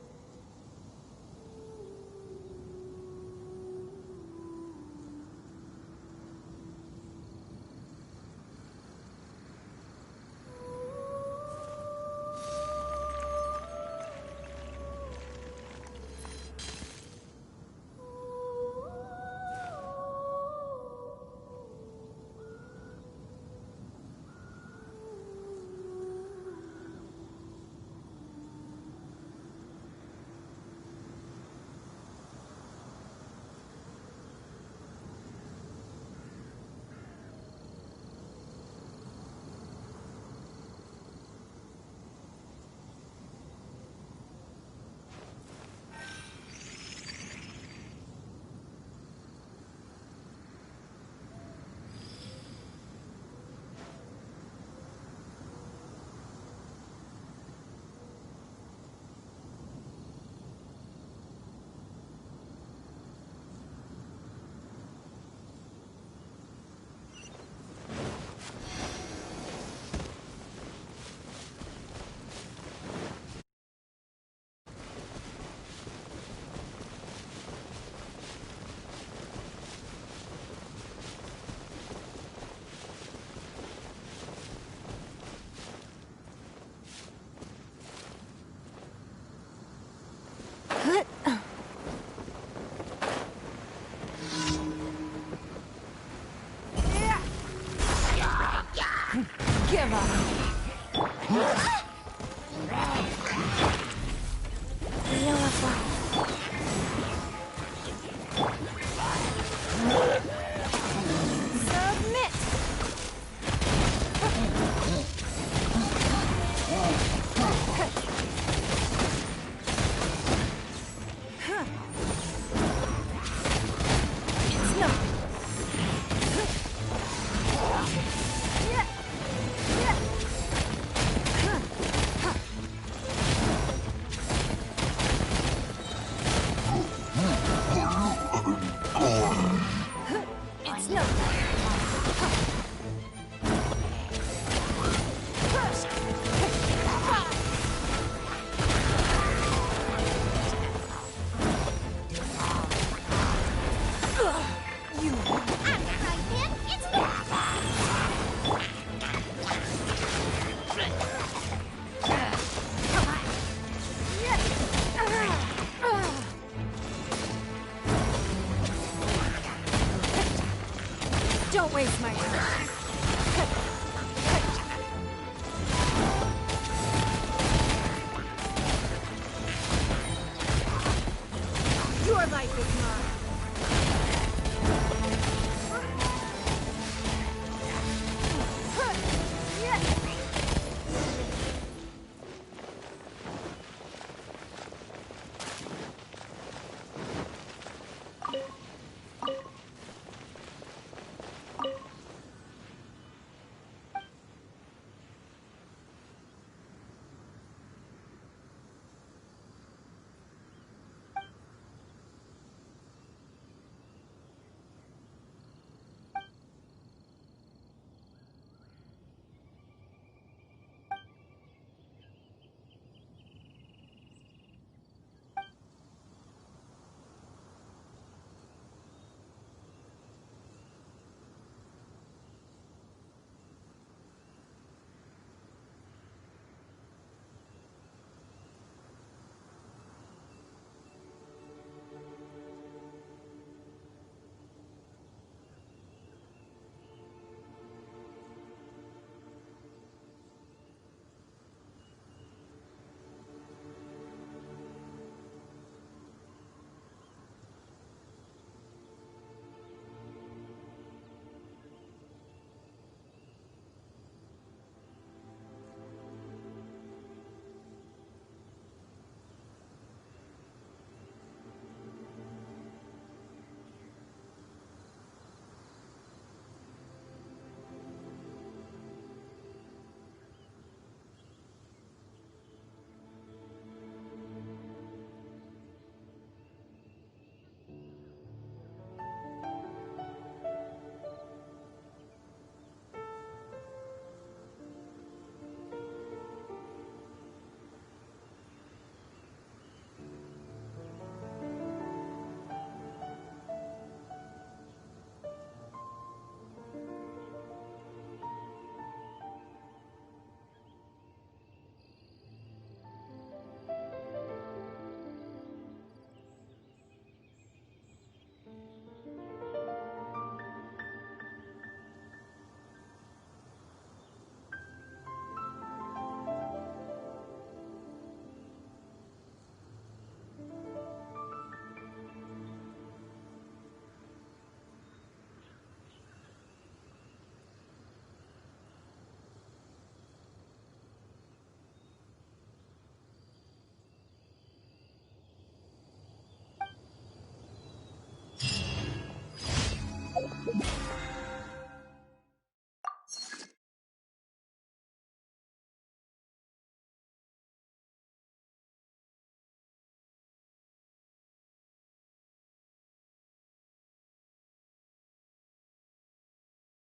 Don't waste my time. Your life is mine.